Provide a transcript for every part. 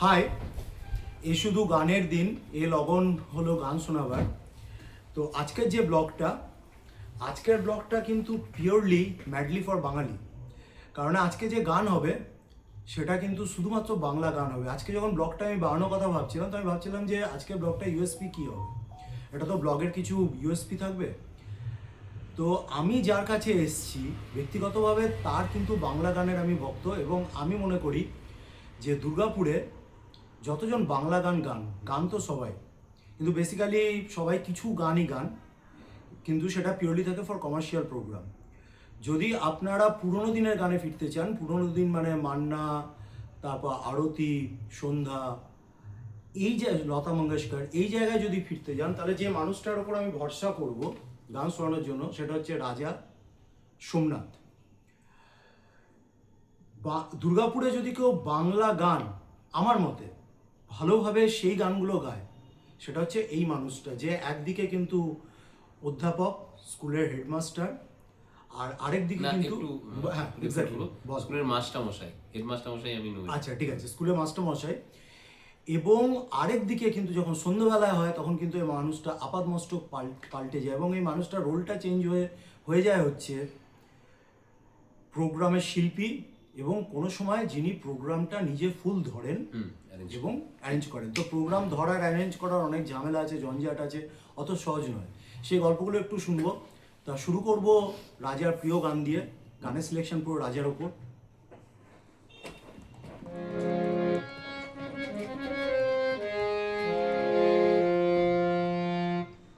High, এ শুধু গানের দিন, এ লগন হলো গান শোনাবার। তো আজকের ব্লগটা কিন্তু পিওরলি ম্যাডলি ফর বাঙালি। কারণ আজকে যে গান হবে সেটা কিন্তু শুধুমাত্র বাংলা গান হবে। আজকে যখন ব্লগটা আমি বানানোর কথা ভাবছিলাম, তো আমি ভাবছিলাম যে আজকের ব্লগটা ইউএসপি কী হবে। এটা তো ব্লগের কিছু ইউএসপি থাকবে। তো আমি যার কাছে এসেছি ব্যক্তিগতভাবে, তার কিন্তু বাংলা গানের আমি ভক্ত, এবং আমি মনে করি যে দুর্গাপুরে যতজন বাংলা গান তো সবাই, কিন্তু বেসিক্যালি সবাই কিছু গানই গান, কিন্তু সেটা পিওরলি থাকে ফর কমার্শিয়াল প্রোগ্রাম। যদি আপনারা পুরোনো দিনের গানে ফিরতে চান, পুরোনো দিন মানে মান্না, তারপর আরতি, সন্ধ্যা, এই যে লতা মঙ্গেশকর, এই জায়গায় যদি ফিরতে যান, তাহলে যে মানুষটার ওপর আমি ভরসা করব গান শোনানোর জন্য, সেটা হচ্ছে রাজা সোমনাথ। দুর্গাপুরে যদি কেউ বাংলা গান আমার মতে ভালোভাবে সেই গানগুলো গায়, সেটা হচ্ছে এই মানুষটা, যে একদিকে কিন্তু অধ্যাপক, স্কুলের হেডমাস্টার, আর আরেক দিকে কিন্তু হ্যাঁ এক্স্যাক্টলি স্কুলের মাস্টারমশাই, হেডমাস্টারমশাই আমি নই। আচ্ছা ঠিক আছে, স্কুলের মাস্টারমশাই। এবং আরেক দিকে কিন্তু যখন সন্ধ্যেবেলায় হয়, তখন কিন্তু এই মানুষটা আপাদমস্তক পাল্টে যায়, এবং এই মানুষটার রোলটা চেঞ্জ হয়ে যায় হচ্ছে প্রোগ্রামের শিল্পী, এবং কোনো সময় যিনি প্রোগ্রামটা নিজে ফুল ধরেন এবং অ্যারেঞ্জ করেন। তো প্রোগ্রাম ধরার অ্যারেঞ্জ করার অনেক ঝামেলা আছে, জঞ্জাট আছে, অত সহজ নয়। সেই গল্পগুলো একটু শুনবো। তা শুরু করব রাজার প্রিয় গান দিয়ে। গানের সিলেকশন পুরো রাজার ওপর।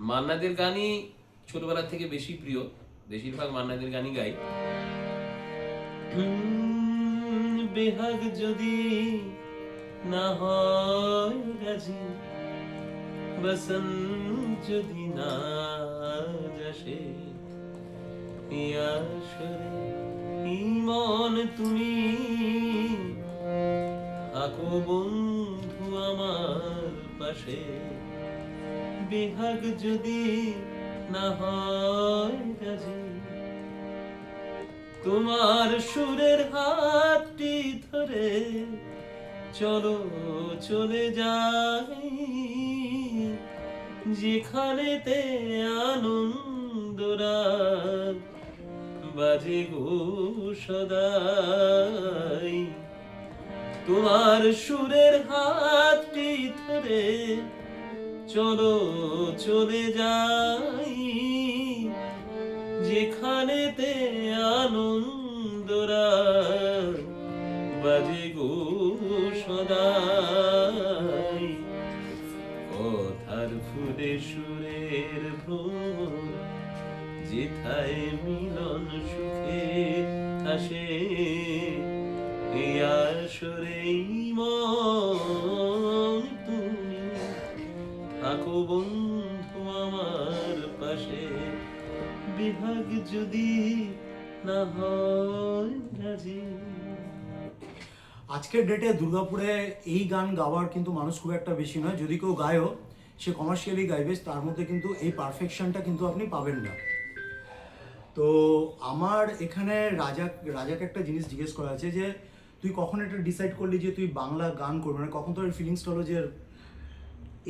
মান্নাদের গানই ছোটবেলা থেকে বেশি প্রিয়, বেশিরভাগ মান্নাদের গানই গাই। বেহাগ যদি না হয় গাজি, বসন্ত যদি না যাসে, মন তুমি থাকো বন্ধু আমার পাশে। বেহাগ যদি না হয় গাজি, তোমার সুরের হাতটি ধরে চলো চলে যাই, যেখানেতে আনন্দরা বাজে গো সদাই। তোমার সুরের হাতটি ধরে চলো চলে যাই, যেখানেতে আনন্দরা বাজে গো সদাই। কথার ফুলে সুরের ভ্রমর, যেথায় মিলন সুখে আসে, এই আসরেই মন তুমি থাকো বন্ধু আমার পাশে। বিভাগ যদি না হয় রাজি। আজকের ডেটে দুর্গাপুরে এই গান গাওয়ার কিন্তু মানুষ খুব একটা বেশি নয়। যদি কেউ গায়ও, সে কমার্শিয়ালি গাইবে, তার মধ্যে কিন্তু এই পারফেকশনটা কিন্তু আপনি পাবেন না। তো আমার এখানে রাজাকে একটা জিনিস জিজ্ঞেস করা আছে, যে তুই কখন এটা ডিসাইড করলি যে তুই বাংলা গান করবি, মানে কখন তোর ফিলিংসটা হলো যে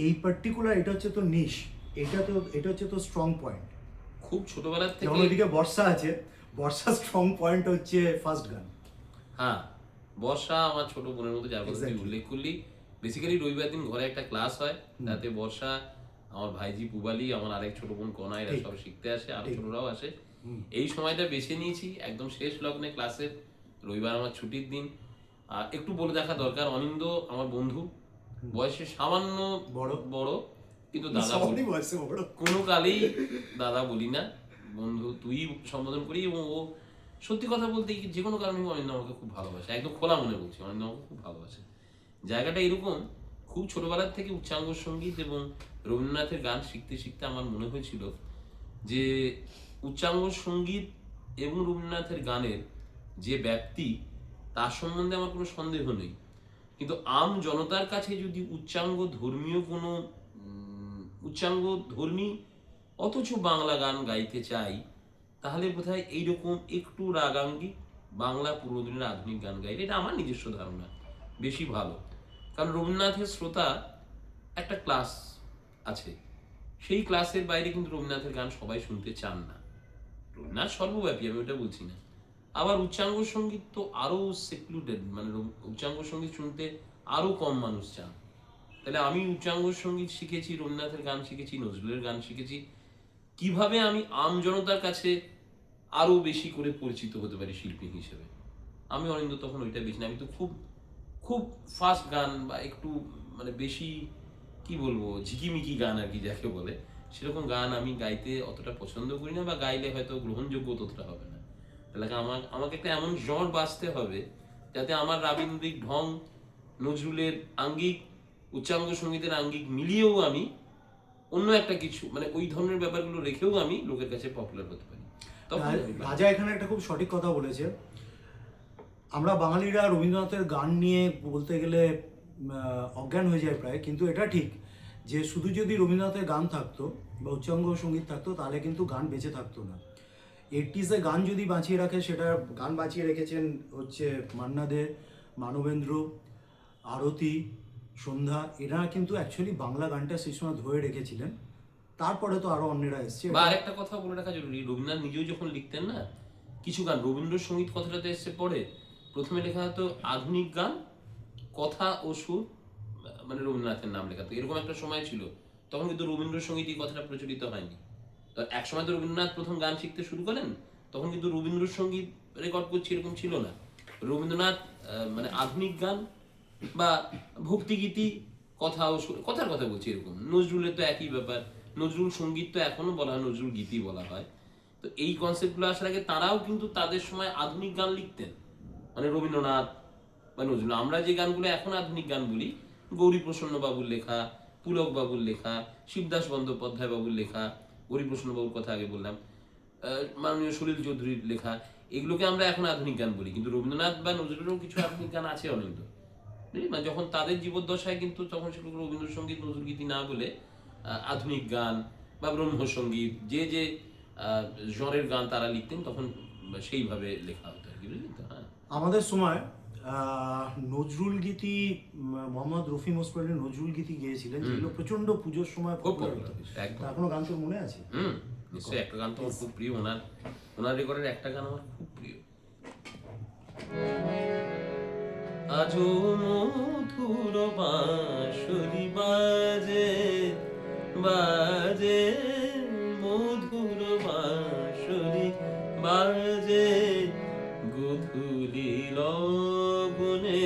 এই পার্টিকুলার এটা হচ্ছে তোর নিশ, এটা হচ্ছে তোর স্ট্রং পয়েন্ট? খুব ছোটবেলা থেকে। যেমন ওইদিকে বর্ষা আছে, বর্ষার স্ট্রং পয়েন্ট হচ্ছে ফার্স্ট গান। হ্যাঁ, বর্ষা আমার ছোট বোনের মতো, যার কথা তুই উল্লেখ করলি। বেসিক্যালি রবিবার দিন ঘরে একটা ক্লাস হয়, তাতে বর্ষা, আমার ভাইজি পুবালি, আমার আরেক ছোট বোন কনা, এরা সব শিখতে আসে, আরো ছোটরাও আসে। এই সময়টা বেছে নিয়েছি একদম শেষ লগ্নে ক্লাসের, রবিবার আমার ছুটির দিন। আর একটু বলে দেখা দরকার, অনিন্দ আমার বন্ধু, বয়সে সামান্য বড়, কিন্তু দাদা বলি, কোনো কালেই দাদা বলি না, বন্ধু তুই সম্বোধন করি। এবং ও সত্যি কথা বলতে যে কোনো কারণে অনিন্দ আমাকে খুব ভালোবাসে, একদম খোলা মনে বলছি, অনিন্দ আমাকে খুব ভালোবাসে। জায়গাটা এরকম, খুব ছোটবেলার থেকে উচ্চাঙ্গ সঙ্গীত এবং রবীন্দ্রনাথের গান শিখতে শিখতে আমার মনে হয়েছিল যে উচ্চাঙ্গ সঙ্গীত এবং রবীন্দ্রনাথের গানের যে ব্যাপ্তি, তার সম্বন্ধে আমার কোনো সন্দেহ নেই। কিন্তু আম জনতার কাছে যদি উচ্চাঙ্গ ধর্মী অথচ বাংলা গান গাইতে চাই, তাহলে বোধহয় এইরকম একটু রাগাঙ্গিক বাংলা পুরোনো দিনের আধুনিক গান গাইলে, এটা আমার নিজস্ব ধারণা, বেশি ভালো। কারণ রবীন্দ্রনাথের শ্রোতা একটা ক্লাস আছে, সেই ক্লাসের বাইরে কিন্তু রবীন্দ্রনাথের গান সবাই শুনতে চান না। রবীন্দ্রনাথ সর্বব্যাপী, আমি ওটা বলছি না। আবার উচ্চাঙ্গ সঙ্গীত তো আরো সেক্লুডেড, মানে উচ্চাঙ্গ সঙ্গীত শুনতে আরো কম মানুষ চান। তাহলে আমি উচ্চাঙ্গ সঙ্গীত শিখেছি, রবীন্দ্রনাথের গান শিখেছি, নজরুলের গান শিখেছি, কিভাবে আমি আম জনতার কাছে আরো বেশি করে পরিচিত হতে পারি শিল্পী হিসেবে। আমি অরিন্দ তখন ওইটা বেশি না, আমি তো খুব খুব ফাস্ট গান বা একটু মানে বেশি কি বলবো ঝিকিমিকি গান আর কি যাকে বলে, সেরকম গান আমি গাইতে অতটা পছন্দ করি না, বা গাইলে হয়তো গ্রহণযোগ্য ততটা হবে না। তাহলে আমাকে একটা এমন জ্বর বাঁচতে হবে যাতে আমার রাবীন্দ্রিক ঢং, নজরুলের আঙ্গিক, উচ্চাঙ্গ সঙ্গীতের আঙ্গিক মিলিয়েও আমি অন্য একটা কিছু মানে ওই ধরনের ব্যাপারগুলো রেখেও আমি লোকের কাছে পপুলার হতে পারি। তখন রাজা এখানে একটা খুব সঠিক কথা বলেছে। আমরা বাঙালিরা রবীন্দ্রনাথের গান নিয়ে বলতে গেলে অজ্ঞান হয়ে যায় প্রায়, কিন্তু এটা ঠিক যে শুধু যদি রবীন্দ্রনাথের গান থাকতো বা উচ্চাঙ্গ সঙ্গীত থাকতো তাহলে কিন্তু গান বেঁচে থাকতো না। 80s গান যদি বাঁচিয়ে রাখে, সেটা গান বাঁচিয়ে রেখেছেন হচ্ছে মান্না দে, মানবেন্দ্র, আরতি, সন্ধ্যা, এরা কিন্তু অ্যাকচুয়ালি বাংলা গানটা সেই সময় ধরে রেখেছিলেন। তারপরে তো আরো অন্যরা এসছে। বা আরেকটা কথা বলে রাখা জরুরি, রবীন্দ্রনাথ নিজেও যখন লিখতেন না কিছু গান, রবীন্দ্রসঙ্গীত কথাটাতে এসছে পরে, প্রথমে লেখা হতো আধুনিক গান, কথা ও সুর, মানে রবীন্দ্রনাথের নাম লেখা। তো এরকম একটা সময় ছিল, তখন কিন্তু রবীন্দ্রসঙ্গীত এই কথাটা প্রচলিত হয়নি। তো এক সময় তো রবীন্দ্রনাথ প্রথম গান শিখতে শুরু করেন, তখন কিন্তু রবীন্দ্রসঙ্গীত রেকর্ড করছে এরকম ছিল না। রবীন্দ্রনাথ মানে আধুনিক গান বা ভক্তিগীতি, কথা ও সুর, কথার কথা বলছি এরকম। নজরুলের তো একই ব্যাপার, নজরুল সঙ্গীত তো এখনো বলা হয়, নজরুল গীতি বলা হয়। তো এই কনসেপ্টগুলো আসার আগে তারাও কিন্তু তাদের সময় আধুনিক গান লিখতেন, মানে রবীন্দ্রনাথ বা নজরুল। আমরা যে গানগুলো এখন আধুনিক গান বলি, গৌরীপ্রসন্ন বাবুর লেখা, পুলক বাবুর লেখা, শিবদাস বন্দ্যোপাধ্যায় বাবুর লেখা, গৌরীপ্রসন্ন বাবুর কথা আগে বললাম, মাননীয় সলিল চৌধুরীর লেখা, এগুলোকে আমরা এখন আধুনিক গান বলি। কিন্তু রবীন্দ্রনাথ বা নজরুলেরও কিছু আধুনিক গান আছে অনেক। মানে যখন তাদের জীবদ্দশায় কিন্তু তখন সেগুলো রবীন্দ্রসঙ্গীত, নজরুলগীতি না বলে আধুনিক গান বা ব্রহ্মসঙ্গীত, যে যে জনের গান তারা লিখতেন, তখন সেইভাবে লেখা হতো আর কি, বুঝলি তো? হ্যাঁ, আমাদের সময় নজরুল গীতি, মোহাম্মদ রফি মোসপালি নজরুল গীতি গেয়েছিলেন, যেগুলো প্রচন্ড পুজোর সময় খুব popular পপুলার হতো। একদম। তা এখনো গান তোর মনে আছে? নিশ্চয়ই একটা গান তো আমার খুব প্রিয়, ওনার রেকর্ডের একটা গান আমার খুব প্রিয়। আজো মধুর বাঁশরি বাজে বাজে, মধুর বাঁশরি বাজে, গধূলি লগনে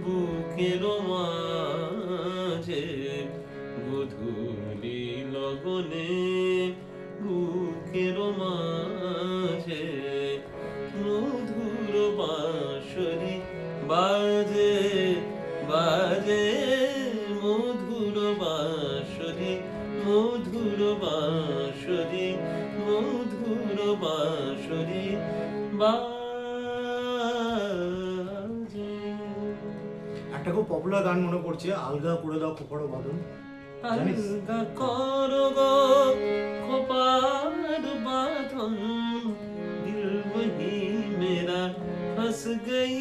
বুকের মাঝে, গধূলি লগনে বুকের মাঝে, মধুর বাঁশরি বাজে বাজে, মধুর বাঁশরি, মধুর বাঁশরি, মধুর বাঁশরি বাজে। একটা খুব পপুলার গান মনে পড়ছে, আলগা করে দাও খোপারো বাঁধন, জানিস? আলগা করো গো খোপার বাঁধন, দিল वही मेरा फंस गई,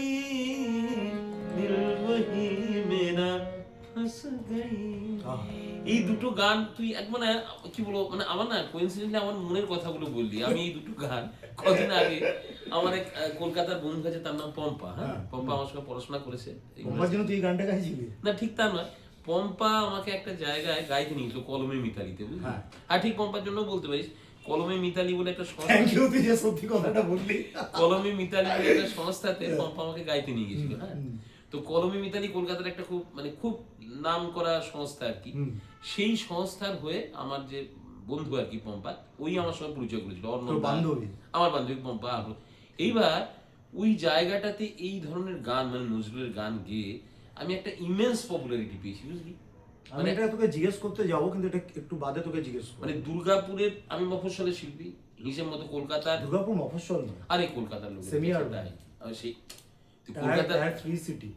दिल वही मेरा फंस गई। এই দুটো গান তুই এক মানে কি বলবো, মানে আমার না কোইন্সিডেন্টলি আমার মনের কথাগুলো বললি। আমি এই দুটো গান কদিন আগে আমার এক কলকাতার বন্ধু আছে, তার নাম পম্পা। হ্যাঁ, পম্পা আমার সঙ্গে পড়াশোনা করেছে। পম্পার জন্য তুই এই গানটা গাইছিলি? না, ঠিক তা নয়। পম্পা আমাকে একটা জায়গায় গাইতে নিয়েছিল, কলমে মিতালিতে, বুঝলি? হ্যাঁ। আর ঠিক পম্পার জন্য বলতে পারিস, কলমে মিতালি বলে একটা সংস্থা, থ্যাংক ইউ, তুই যে সত্যি কথাটা বললি। কলমে মিতালি বলে একটা সংস্থাতে পম্পা আমাকে গাইতে নিয়ে গেছিল। হ্যাঁ, তো কলমে মিতালি কলকাতার একটা খুব মানে খুব নাম করা সংস্থা আর কি। সেই সংস্থার হয়ে আমার যে বন্ধু আর কি পম্পা, ওই আমার সঙ্গে পরিচয় করেছিল। বান্ধবী, আমার বান্ধবী পম্পা। এইবার ওই জায়গাটাতে এই ধরনের গান মানে নজরুলের গান গেয়ে আমি একটা ইমেন্স পপুলারিটি পেয়েছি, বুঝলি? আমি এটা তোকে জিজ্ঞেস করতে যাবো, কিন্তু এটা একটু বাদে তোকে জিজ্ঞেস করব। মানে দুর্গাপুরের, আমি মফস্বলের শিল্পী হিসেব মতো কলকাতার, দুর্গাপুর মফস্বল না, আরে কলকাতার লোক সেমি আরবান, সেই Kolkata tyre 3 city,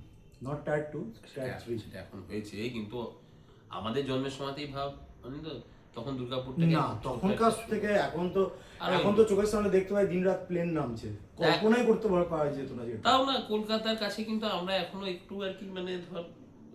not tyre 2, tyre 3 সেটা এখন হয়েছে। কিন্তু আমাদের জন্মের সময়তেই ভাব, মানে তো তখন দুর্গাপুরটাকে না, তখনকার থেকে এখন তো চোখের সামনে দেখতে পাই দিনরাত প্লেন নামছে, কল্পনাই করতে পারা যেত না যেটা। তাও না, কলকাতার কাছে কিন্তু আমরা এখনো একটু আর কি মানে ধর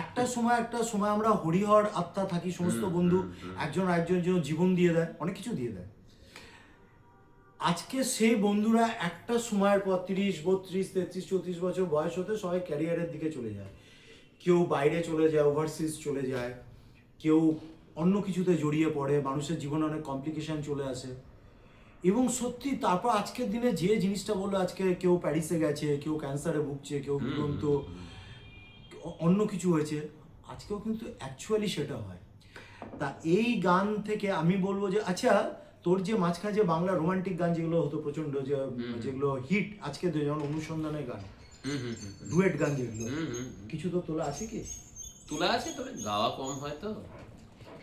একটা সময় আমরা হরিহর আত্মা থাকি, সমস্ত বন্ধু একজন আরেকজনের জন্য জীবন দিয়ে দেয়, অনেক কিছু দিয়ে দেয়। আজকে সেই বন্ধুরা একটা সময়ের পর 30, 32, 33, 34 বছর বয়স হতে সবাই ক্যারিয়ারের দিকে চলে যায়। কেউ বাইরে চলে যায়, ওভারসিজ চলে যায়, কেউ অন্য কিছুতে জড়িয়ে পড়ে, মানুষের জীবনে অনেক কমপ্লিকেশন চলে আসে। এবং সত্যি তারপর আজকের দিনে যে জিনিসটা বললো, আজকে কেউ প্যারিসে গেছে, কেউ ক্যান্সারে ভুগছে, কেউ দুরন্ত অন্য কিছু হয়েছে, আজকেও কিন্তু অ্যাকচুয়ালি সেটা হয়। তা এই গান থেকে আমি বলবো যে আচ্ছা, তোর যে মাঝখানে যে বাংলা রোমান্টিক গান যেগুলো হতো প্রচন্ড, যেগুলো হিট আজকে যেমন অনুসন্ধানের গান, ডুয়েট গান যেগুলো, কিছু তো তোলা আছে কি? তোলা আছে, তবে গাওয়া কম হয় তো।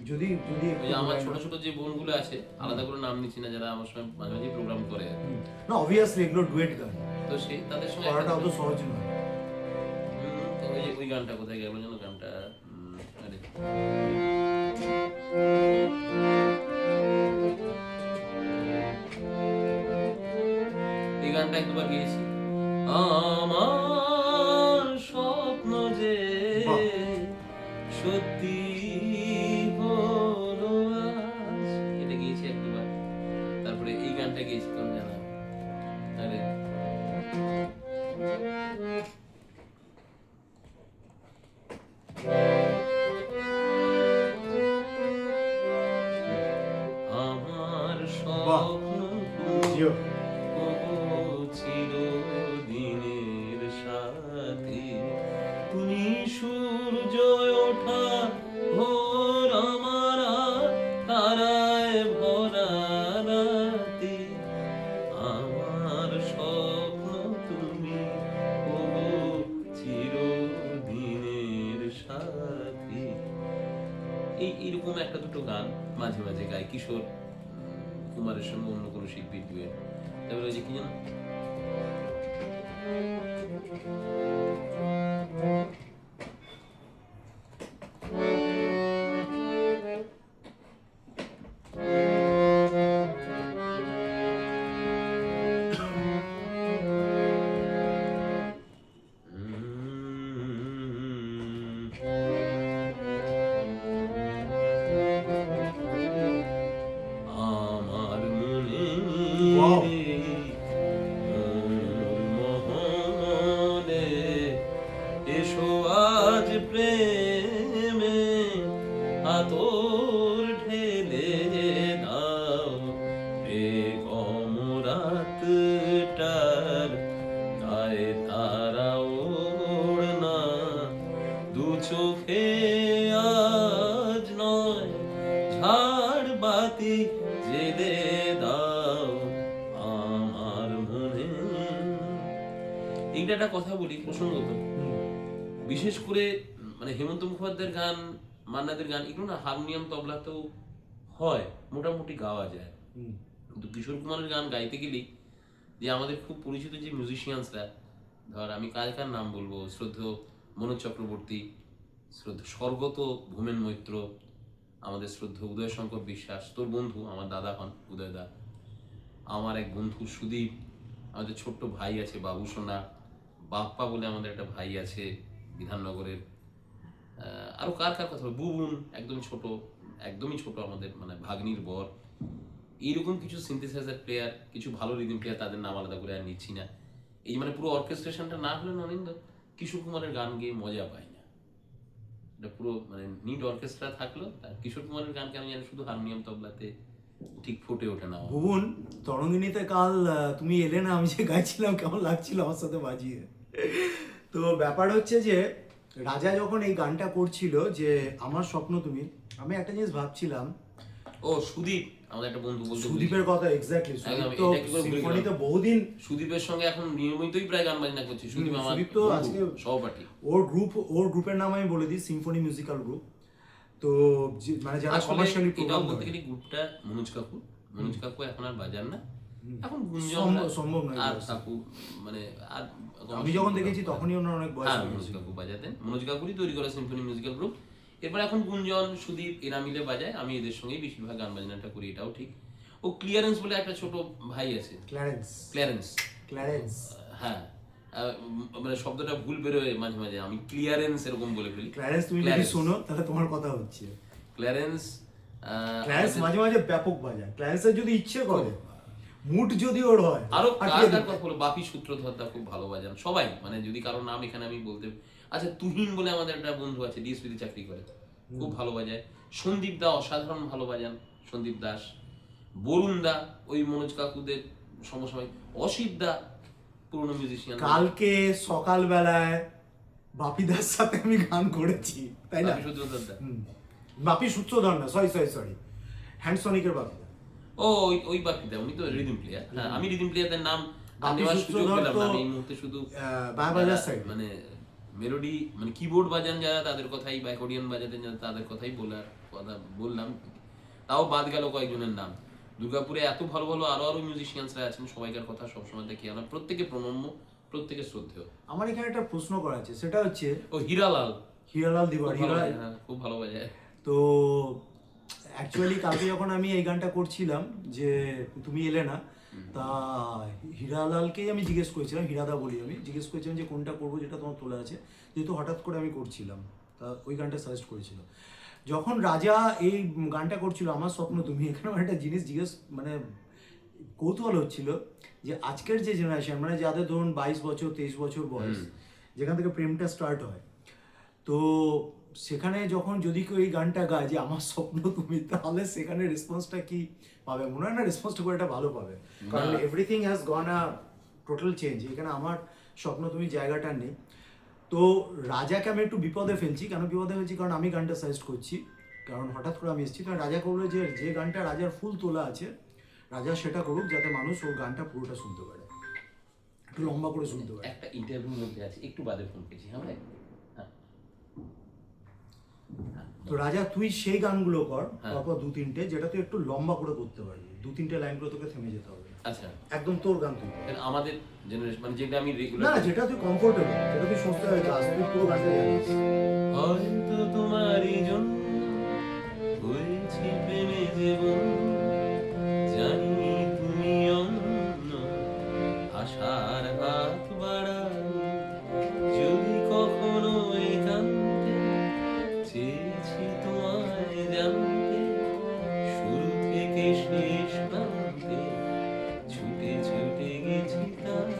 যদি ওই আমার ছোট ছোট যে বোনগুলো আছে, আলাদা করে নাম নিচ্ছি না, যারা আমার সঙ্গে মাঝে মাঝে প্রোগ্রাম করে, না অবভিয়াসলি এগুলো ডুয়েট গান, তো সেই তাদের সঙ্গে করাটা অত সহজ নয়। তো ওই গানটা কোথায় গেল যেন, গানটা আরে এই গানটা একবার গেয়েছি, আমার স্বপ্ন যে সত্যি হলো আজ, এটা গিয়েছি একবার। তারপরে এই গানটা গিয়েছি কোন জানা, আরে আমার স্বপ্ন জিও চিরদিনের সাথী, তুমি সূর্য ওঠা ভোর আমার তারায় ভরা রাতে, আমার স্বপ্ন তুমি চিরদিনের সাথী। এইরকম একটা দুটো গান মাঝে মাঝে গায় কিশোর কুমারের সঙ্গে অন্য কোনো শিল্পীর ডুয়েট। তারপরে ওই যে কি জানো, আমার মনে Wow. মোহনে এসো আজ প্রেমে আতর ঢেলে দাও, এ কমরাতটার গায়ে তারা ওড়না, দু চোখে আজ নয় ঝাড় বাতি জেলে দাও আমার মনে। এইটা একটা কথা বলি প্রসঙ্গত, বিশেষ করে মানে হেমন্ত মুখোপাধ্যায়ের গান, মান্নাদের গান, এগুলো না হারমোনিয়াম তবলাতেও হয়, মোটামুটি গাওয়া যায়। কিন্তু কিশোর কুমারের গান গাইতে গেলেই যে আমাদের খুব পরিচিত যে মিউজিশিয়ানসরা, ধর আমি কার কার নাম বলবো, শ্রদ্ধেয় মনোজ চক্রবর্তী, শ্রদ্ধেয় স্বর্গত ভূমেন মৈত্র, আমাদের শ্রদ্ধেয় উদয় শঙ্কর বিশ্বাস, তোর বন্ধু আমার দাদা হন উদয় দা, আমার এক বন্ধু সুদীপ, আমাদের ছোট্ট ভাই আছে বাবু সোনা, বাপ্পা বলে আমাদের একটা ভাই আছে বিধাননগরের, আরো কার কার কথা, বুবুন একদম ছোট, একদমই ছোট আমাদের মানে ভাগ্নির বর, এইরকম কিছু সিনথেসাইজার প্লেয়ার, কিছু ভালো রিদিম প্লেয়ার, তাদের নাম আলাদা করে আর নিচ্ছি না। এই মানে পুরো অর্কেস্ট্রেশনটা না হলে ননিন্দ কিশোর কুমারের গান গেয়ে মজা পায় না। এটা পুরো মানে নিট অর্কেস্ট্রা থাকলো, আর কিশোর কুমারের গান কেন জানি শুধু হারমোনিয়াম তবলাতে ঠিক ফুটে ওঠে না। ভুবন তরঙ্গিনীতে কাল তুমি এলে না, আমি যে গাইছিলাম কেমন লাগছিল আমার সাথে বাজিয়ে। তো ব্যাপার হচ্ছে যে রাজা যখন এই গানটা করছিল যে আমার স্বপ্ন তুমি, আমি একটা জিনিস ভাবছিলাম, ও সুদীপ আমাদের একটা বন্ধু বলতে, সুদীপের কথা এক্স্যাক্টলি, একদম, তো এটা কি করে ভুলে সিম্ফনিতে গেলাম? বহুদিন সুদীপের সঙ্গে এখন নিয়মিতই প্রায় গান বাজনা করছি। সুদীপ আমার সুদীপ তো বন্ধু, আজকে সহপাঠী। ওর গ্রুপের নাম আমি বলে দিই, সিম্ফনি মিউজিক্যাল গ্রুপ। তো মানে যারা আসলে কমার্শিয়ালি এটাও প্রোগ্রাম বলতে গেলে গ্রুপটা মনোজ কাকু এখন আর বাজান না, এখন গুঞ্জন সম্ভব নয়। আর কাকু মানে আর আমি যখন দেখেছি তখনই ওনার অনেক বয়স হ্যাঁ হয়ে মনোজ গেছিল। কাকু বাজাতেন, মনোজ কাকুরই তৈরি করা সিম্ফনি মিউজিক্যাল গ্রুপ। এরপর এখন গুঞ্জন সুদীপ এরা মিলে বাজায়, আমি এদের সঙ্গেই বেশিরভাগ গান বাজনাটা করি, এটাও ঠিক। ও ক্লিয়ারেন্স বলে একটা ছোট ভাই আছে, ক্ল্যারেন্স, ক্লিয়ারেন্স, ক্ল্যারেন্স হ্যাঁ মানে শব্দটা ভুল বেরোয় মাঝে মাঝে, আমি ক্লিয়ারেন্স এরকম বলে ফেলি। ক্ল্যারেন্স তুমি যদি শোনো তাহলে তোমার কথা হচ্ছে। ক্লিয়ারেন্স মাঝে মাঝে ব্যাপক বাজায়, ক্ল্যারেন্সের যদি ইচ্ছে করে, মুড যদি ওর হয়। আরো কার কথা বলো, বাপি সূত্রধরদা খুব ভালো বাজান, সবাই, মানে যদি কারোর নাম এখানে আমি বলতে, আচ্ছা তুহিন বলে আমাদের একটা বন্ধু আছে, ডিএসপি তে চাকরি করে, খুব ভালো বাজায়। সন্দীপ দা অসাধারণ ভালো বাজান, সন্দীপ দাস। বরুণ দা ওই মনোজ কাকুদের সমসাময়িক। অসিত দা পুরনো মিউজিশিয়ান। কালকে সকালবেলায় বাপিদার সাথে আমি গান করেছি, তাই না? বাপি সূত্রধরদা, বাপি সূত্রধর না, সরি হ্যান্ডসনিকের বাপিদা। ও ওই বাপিদা, উনি তো রিদিম প্লেয়ার। হ্যাঁ, আমি রিদিম প্লেয়ারদের নাম বাপি নেওয়ার সুযোগ সূত্রধর পেলাম তো না, আমি এই মুহূর্তে শুধু বাজার সাইড, মানে মেলোডি, মানে কিবোর্ড বাজান যারা তাদের কথাই, বা অ্যাকর্ডিয়ন বাজাতেন যারা তাদের কথাই বললাম। তাও বাদ গেল কয়েকজনের নাম। দুর্গাপুরে এত ভালো ভালো আরো মিউজিশিয়ানসরা আছেন, সবাইকার কথা সবসময় দেখি আমরা, প্রত্যেকে প্রণম্য, প্রত্যেকে শ্রদ্ধেয়। আমার এখানে একটা প্রশ্ন করা আছে, সেটা হচ্ছে ও হীরালাল দিওয়ারি, খুব ভালো বাজায়। তো অ্যাকচুয়ালি কালকে যখন আমি এই গানটা করছিলাম, যে তুমি এলে না, তা হীরালালকেই আমি জিজ্ঞেস করেছিলাম, হীরাদা বলি, আমি জিজ্ঞেস করেছিলাম যে কোনটা করবো যেটা তোমার তোলা আছে, যেহেতু হঠাৎ করে আমি করছিলাম, তা ওই গানটা সাজেস্ট করেছিল। যখন রাজা এই গানটা করছিল আমার স্বপ্ন তুমি, এখানে আমার একটা জিনিস জিজ্ঞেস, মানে কৌতূহল হচ্ছিল যে আজকের যে জেনারেশন, মানে যাদের ধরুন 22 বছর 23 বছর বয়স, যেখান থেকে প্রেমটা স্টার্ট হয়, তো সেখানে যখন যদি কেউ এই গানটা গায় যে আমার স্বপ্ন তুমি, তাহলে সেখানে রেসপন্সটা কি পাবে? মনে হয় না রেসপন্সটা করে এটা ভালো পাবে, কারণ everything has gone a total change. এখানে আমার স্বপ্ন তুমি জায়গাটা নেই। তো রাজাকে আমি একটু বিপদে ফেলছি। কেন বিপদে ফেলছি? কারণ আমি গানটা সাজেস্ট করছি, কারণ হঠাৎ করে আমি এসেছি। কারণ রাজা করলো যে গানটা রাজার ফুল তোলা আছে, রাজা সেটা করুক, যাতে মানুষ ওর গানটা পুরোটা শুনতে পারে, একটু লম্বা করে শুনতে পারে। একটা ইন্টারভিউর মধ্যে আছে, একটু বাদে ফোন পেয়েছি। হ্যাঁ ভাই, তো রাজা তুই সেই গানগুলো কর, তারপর 2-3টে যেটা তুই একটু লম্বা করে করতে পারবি, 2-3টে লাইনগুলো তোকে থেমে যেতে হবে। আচ্ছা, একদম তোর গান তুই আমাদের জেনারেশন, মানে যেটা আমি না, রেগুলার, যেটা তুই কমফোর্টেবল, যেটা তুই শুনতে হয় কাজ, তুই পুরো গানটা জানিস। হয়তো তোমারই জন্য হয়েছি প্রেমে জীবন, জানি তুমি অন্য, আশার হাত বাড়াই, যদি কখনো একান্তে চেয়েছি তোমায় জানতে, শুরু থেকে শেষ প্রান্তে ছুটে ছুটে গেছি তাই।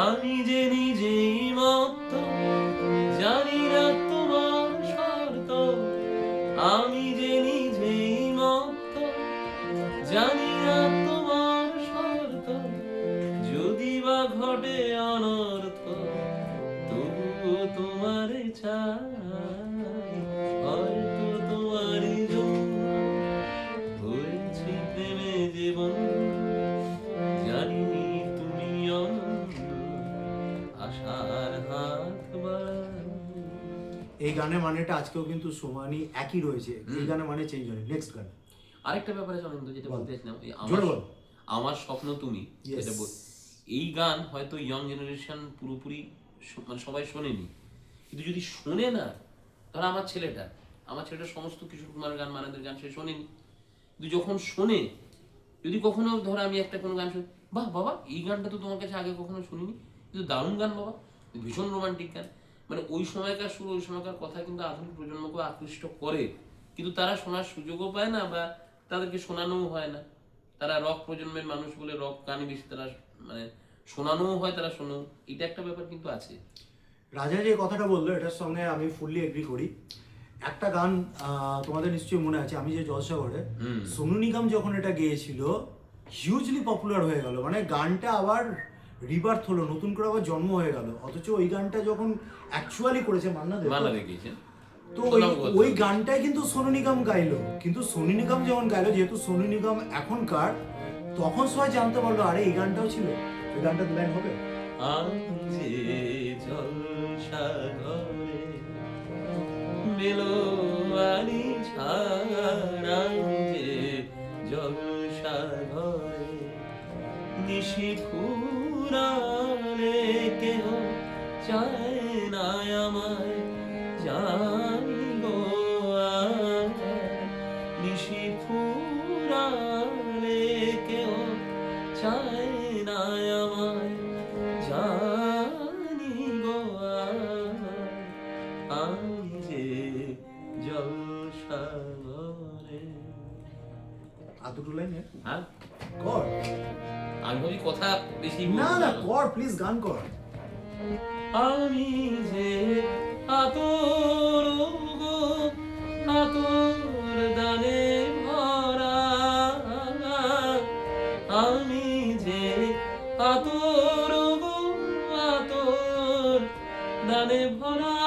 আমি যে নিজেই মত্ত, জানি না তোমার শর্ত, আমি যে নিজেই মত্ত, জানি না তোমার শর্ত, যদি বা ঘটে অনর্থ, তবুও তোমারে চাই, হয়তো তোমারই জন্য হয়েছে প্রেমে জীবন, জানি তুমি অনন্য, আশার হাত বাড়াই। এই গানের মানেটা আজকেও কিন্তু সমানই একই রয়েছে, এই গানের মানে চেঞ্জ হয়নি। নেক্সট গান, আরেকটা ব্যাপারে আনন্দ, যেটা বলতে চাইছিলাম, জোরে বল। আমার স্বপ্ন তুমি, Yes. যেটা এই গান হয়তো ইয়ং জেনারেশন পুরোপুরি মানে সবাই শোনেনি, কিন্তু যদি শোনে না, ধরো আমার ছেলেটা সমস্ত কিশোর কুমারের গান, মানাদের গান সে শোনেনি, কিন্তু যখন শোনে, যদি কখনো ধরো আমি একটা কোনো গান শুনি, বাহ বাবা এই গানটা তো তোমার কাছে আগে কখনো শুনিনি, কিন্তু দারুণ গান বাবা, ভীষণ রোমান্টিক গান, মানে ওই সময়কার সুর, ওই সময়কার কথা কিন্তু আধুনিক প্রজন্মকে আকৃষ্ট করে, কিন্তু তারা শোনার সুযোগও পায় না, বা তাদেরকে শোনানোও হয় না। তারা রক প্রজন্মের মানুষ বলে রক গানই বেশি তারা মানে শোনানোও হয়, তারা শোনো, এটা একটা ব্যাপার কিন্তু আছে। রাজা যে কথাটা বললো এটার সঙ্গে আমি ফুললি এগ্রি করি। একটা গান তোমাদের নিশ্চয়ই মনে আছে, আমি যে জলসাঘরে, সোনু নিগম যখন এটা গেয়েছিল, হিউজলি পপুলার হয়ে গেল, মানে গানটা আবার রিবার্থ হলো, নতুন করে আবার জন্ম হয়ে গেল। অথচ ওই গানটা যখন অ্যাকচুয়ালি করেছে মান্না দে, তো ওই গানটাই কিন্তু সোনু নিগম গাইলো, কিন্তু সোনু নিগম যখন গাইলো, যেহেতু সোনু নিগম এখনকার, তখন সবাই জানতে পারলো আরে এই গানটাও ছিল, এই গানটা দু লাইন হবে। আমি যে জলসাঘরে মেলোয়ারি ছাড়া, যে জলসাঘরে নিশি ফুরালে কেহ চায় না আমায়, জানি গো নিশি হ্যাঁ কর। আমি ভাবি কথা বেশি না বলবো না না। কর, প্লিজ গান কর। আমি যে আতর গো আতর দানে ভরা, আমি যে আতর গো আতর দানে ভরা,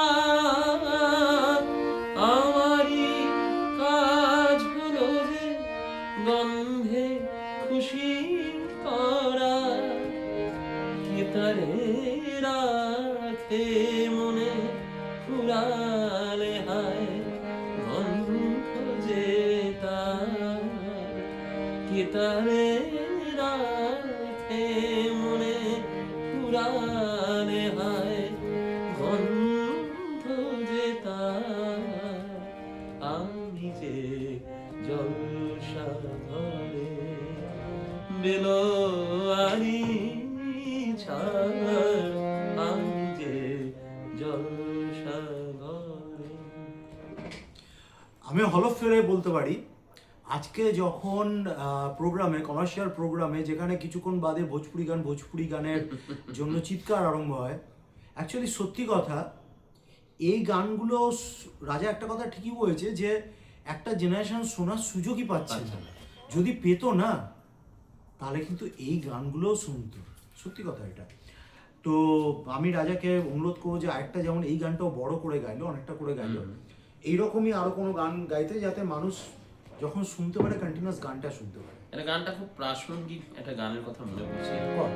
আমারই কাজ হলো যে গন্ধে খুশি করা, কে তারে রাখে মনে ফুরালে হায় গন্ধ যে তার, কে তারে রাখে মনে ফুরালে হায় গন্ধ যে তার, আমি যে জলসাঘরে বেলোয়ারি ছাড়, আমি যে জলসাঘরে। আমি হলফ ফেরে বলতে পারি আজকে যখন প্রোগ্রামে, কমার্শিয়াল প্রোগ্রামে, যেখানে কিছুক্ষণ বাদে ভোজপুরি গানের জন্য চিৎকার আরম্ভ হয়, অ্যাকচুয়ালি সত্যি কথা এই গানগুলো রাজা একটা কথা ঠিকই বলেছে যে একটা জেনারেশন শোনার সুযোগই পাচ্ছে না, যদি পেতো না তাহলে কিন্তু এই গানগুলোও শুনতো, সত্যি কথা এটা। তো আমি রাজাকে অনুরোধ করবো যে আরেকটা, যেমন এই গানটাও বড় করে গাইলো, অনেকটা করে গাইলো, এইরকমই আরো কোনো গান গাইতে, যাতে মানুষ যখন শুনতে পারে কন্টিনিউয়াস গানটা শুনতে পারে। একটা গানটা খুব প্রাসঙ্গিক একটা গানের কথা মনে পড়ছে, কর।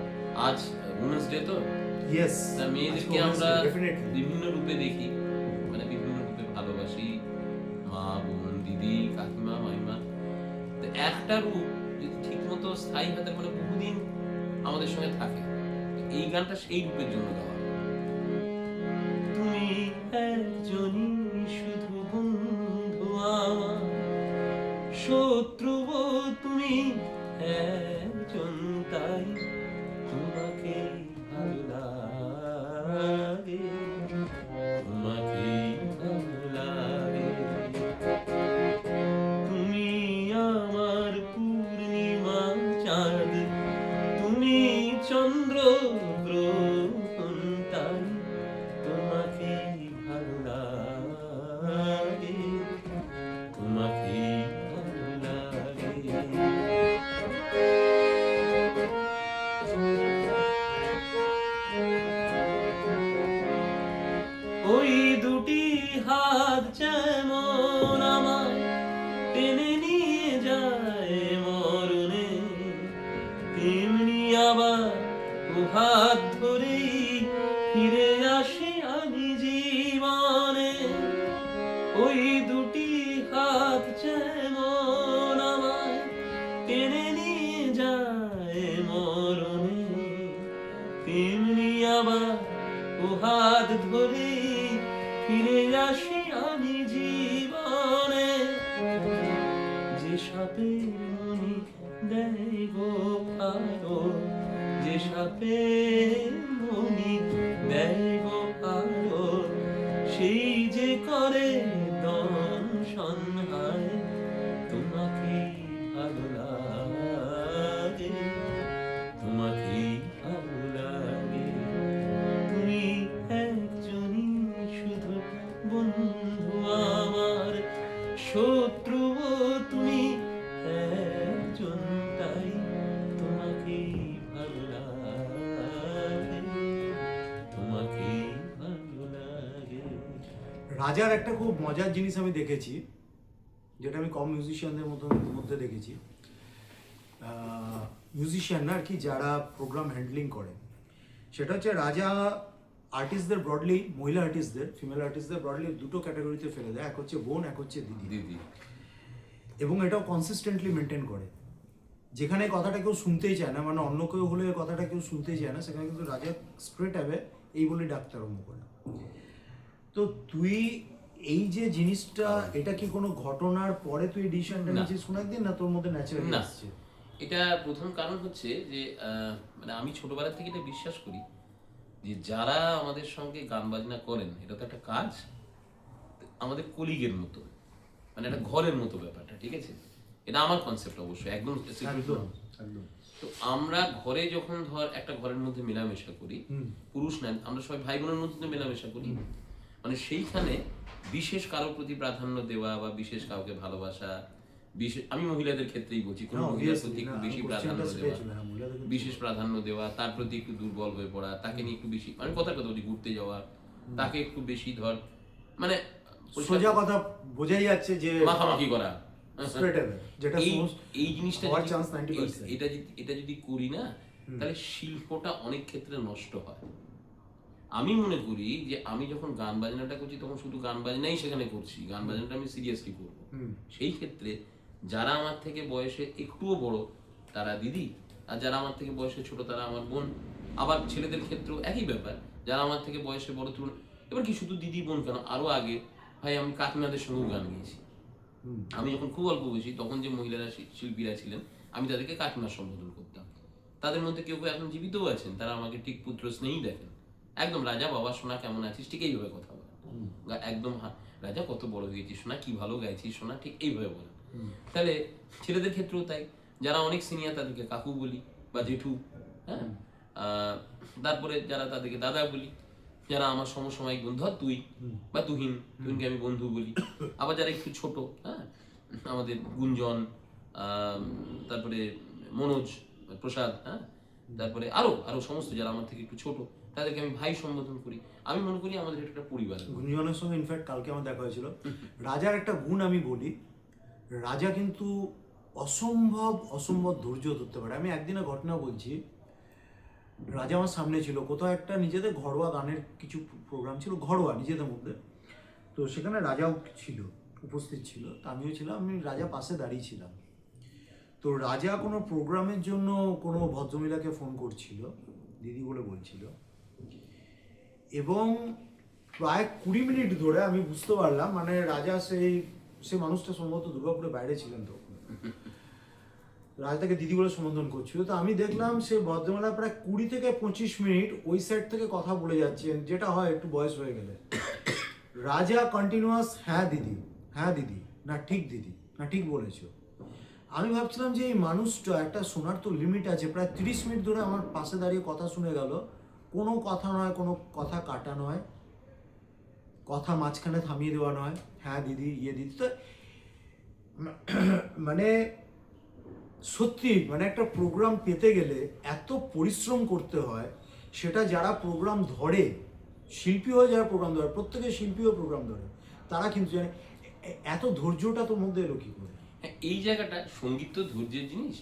আজ উমেন্স ডে তো, ইয়েস, তা মেয়েদেরকে আমরা বিভিন্ন রূপে দেখি, মানে বিভিন্ন রূপে ভালোবাসি, মা বোন দিদি কাকিমা মাইমা, তো একটা রূপ যদি ঠিক মতো স্থায়ী হাতে মানে বহুদিন আমাদের সঙ্গে থাকে, এই গানটা সেই রূপের জন্য গাওয়া। তুমি একজনই শুধু বন্ধু আমার, শত্রু তুমি একজন, তাই তোমাকে ভালো লাগে, তোমাকে ভালো লাগে, তুমি আমার পূর্ণিমা চাঁদ, তুমি চন্দ্র গ্রহণ, তাই তোমাকে ভালো লাগে, তোমাকে ভালো লাগে। ওই দুটি হাত যেমন আমায় টেনে নিয়ে যায় মরণে, তেমনি আবার ও হাত ধরেই ফিরে আসি আমি জীবনে। ওই দুটি হাত যেমন আমায় টেনে নিয়ে যায় মরণে, তেমনি আবার ও হাত ধরে ফিরে আসি আমি জীবনে। যে সাপের মনি দেয় গো আলো, যে সাপের মনি দেয় গো আলো, সেই যে করে দংশন হয়, তোমাকে ভালো লাগে, তোমাকে ভালো লাগে, তুমি একজনই শুধু বন্ধু আমার, শত্রু তুমি একজন, তাই তোমাকে ভালো লাগে, তোমাকে ভালো লাগে। রাজার একটা খুব মজার জিনিস আমি দেখেছি, যেটা আমি কম মিউজিশিয়ানদের মধ্যে দেখেছি, মিউজিশিয়ান না আর কি, যারা প্রোগ্রাম হ্যান্ডলিং করে, সেটা হচ্ছে রাজা আর্টিস্টদের ব্রডলি, মহিলা আর্টিস্টদের, ফিমেল আর্টিস্টদের ব্রডলি দুটো ক্যাটাগরিতে ফেলে দেয়, এক হচ্ছে বোন, এক হচ্ছে দিদি, এবং এটাও কনসিস্টেন্টলি মেনটেন করে। যেখানে কথাটা কেউ শুনতেই চায় না, মানে অন্য কেউ হলে কথাটা কেউ শুনতেই চায় না, সেখানে কিন্তু রাজা স্ট্রেট অ্যাবে এই বলে ডাকতে আরম্ভ করে। তো তুই এই যে জিনিসটা, এটা কি কোনো ঘটনার পরে তুই ডিসিশনটা নিয়েছিস কোনো একদিন, না তোর মধ্যে ন্যাচারালি না, আসছে? এটা প্রথম কারণ হচ্ছে যে মানে আমি ছোটবেলা থেকে এটা বিশ্বাস করি যে যারা আমাদের সঙ্গে গান বাজনা করেন, এটা তো একটা কাজ আমাদের কলিগের মতো, মানে একটা ঘরের মতো ব্যাপারটা, ঠিক আছে? এটা আমার কনসেপ্ট অবশ্যই, একদম একদম একদম। তো আমরা ঘরে যখন ধর একটা ঘরের মধ্যে মেলামেশা করি, পুরুষ না আমরা সবাই ভাই বোনের মধ্যে তো মেলামেশা করি, মানে সেইখানে বিশেষ কারোর প্রতি প্রাধান্য দেওয়া বা বিশেষ কাউকে ভালোবাসা, বিশেষ আমি মহিলাদের ক্ষেত্রেই বলছি, কোনো মহিলার প্রতি একটু বেশি প্রাধান্য দেওয়া, বিশেষ প্রাধান্য দেওয়া, তার প্রতি একটু দুর্বল হয়ে পড়া, তাকে নিয়ে একটু বেশি, আমি কথার কথা বলছি, ঘুরতে যাওয়া, তাকে একটু বেশি ধর মানে সোজা কথা বোঝাই যাচ্ছে যে মাখামাখি করা, যেটা এই জিনিসটা হওয়ার চান্স 90%। এটা যদি করি না, তাহলে শিল্পটা অনেক ক্ষেত্রে নষ্ট হয়। আমি মনে করি যে আমি যখন গান বাজনাটা করছি তখন শুধু গান বাজনাই সেখানে করছি, গান বাজনাটা আমি সিরিয়াসলি করব। সেই ক্ষেত্রে যারা আমার থেকে বয়সে একটুও বড় তারা দিদি, আর যারা আমার থেকে বয়সে ছোট তারা আমার বোন। আবার ছেলেদের ক্ষেত্রেও একই ব্যাপার, যারা আমার থেকে বয়সে বড় তুলনা, এবার কি শুধু দিদি বোন কেন, আরো আগে ভাই আমি কাকিমাদের সঙ্গেও গান গেয়েছি। আমি যখন খুব অল্প বয়সী তখন যে মহিলারা শিল্পীরা ছিলেন আমি তাদেরকে কাকিমার সম্বোধন করতাম। তাদের মধ্যে কেউ কেউ এখন জীবিতও আছেন, তারা আমাকে ঠিক পুত্র স্নেহই দেখেন, একদম রাজা বাবা সোনা কেমন আছিস, ঠিক এইভাবে কথা বলেন, একদম রাজা কত বড় হয়েছিস সোনা, কি ভালো গাইছিস সোনা, ঠিক এইভাবে বলেন। তাহলে ছেলেদের ক্ষেত্রেও তাই, যারা অনেক সিনিয়র তাদেরকে কাকু বলি বা জেঠু, হ্যাঁ, তারপরে যারা তাদেরকে দাদা বলি, যারা আমার সমসাময়িক বন্ধু, ধর তুই বা তুহিনকে আমি বন্ধু বলি। আবার যারা একটু ছোট, হ্যাঁ, আমাদের গুঞ্জন, তারপরে মনোজ, প্রসাদ, হ্যাঁ, তারপরে আরো আরো সমস্ত যারা আমার থেকে একটু ছোট তাদেরকে আমি ভাই সম্বোধন করি। আমি মনে করি আমাদের এটা একটা পরিবার। গুঞ্জনের সঙ্গে ইনফ্যাক্ট কালকে আমার দেখা হয়েছিল। রাজার একটা গুণ আমি বলি, রাজা কিন্তু অসম্ভব ধৈর্য ধরতে পারে। আমি একদিনের ঘটনা বলছি, রাজা আমার সামনে ছিল, কোথাও একটা নিজেদের ঘরোয়া গানের কিছু প্রোগ্রাম ছিল, ঘরোয়া নিজেদের মধ্যে। তো সেখানে রাজাও ছিল, উপস্থিত ছিল, তা আমিও ছিলাম, আমি রাজা পাশে দাঁড়িয়ে ছিলাম। তো রাজা কোনো প্রোগ্রামের জন্য কোনো ভদ্রমহিলাকে ফোন করছিল, দিদি বলে বলছিল, এবং প্রায় 20 মিনিট ধরে আমি বুঝতে পারলাম মানে রাজা সেই মানুষটা সম্ভবত দুর্গাপুরে বাইরে ছিলেন তখন, রাজাকে দিদি বলে সম্বোধন করছিল। তো আমি দেখলাম সে ভদ্রমহিলা প্রায় 20 থেকে 25 মিনিট ওই সাইড থেকে কথা বলে যাচ্ছেন, যেটা হয় একটু বয়স হয়ে গেলে। রাজা কন্টিনিউয়াস হ্যাঁ দিদি, না ঠিক দিদি, না ঠিক বলেছো। আমি ভাবছিলাম যে এই মানুষটা, একটা শোনার তো লিমিট আছে, প্রায় 30 মিনিট ধরে আমার পাশে দাঁড়িয়ে কথা শুনে গেল, কোনো কথা নয়, কোনো কথা কাটা নয়, কথা মাঝখানে থামিয়ে দেওয়া নয়, হ্যাঁ দিদি দিদি। তো মানে সত্যি মানে একটা প্রোগ্রাম পেতে গেলে এত পরিশ্রম করতে হয়, সেটা যারা প্রোগ্রাম ধরে, শিল্পী হয়ে যারা প্রোগ্রাম ধরে, প্রত্যেকে শিল্পীও প্রোগ্রাম ধরে, তারা কিন্তু জানে এত ধৈর্যটা তোর মধ্যে এলো কি করে। এই জায়গাটা সঙ্গীত তো ধৈর্যের জিনিস।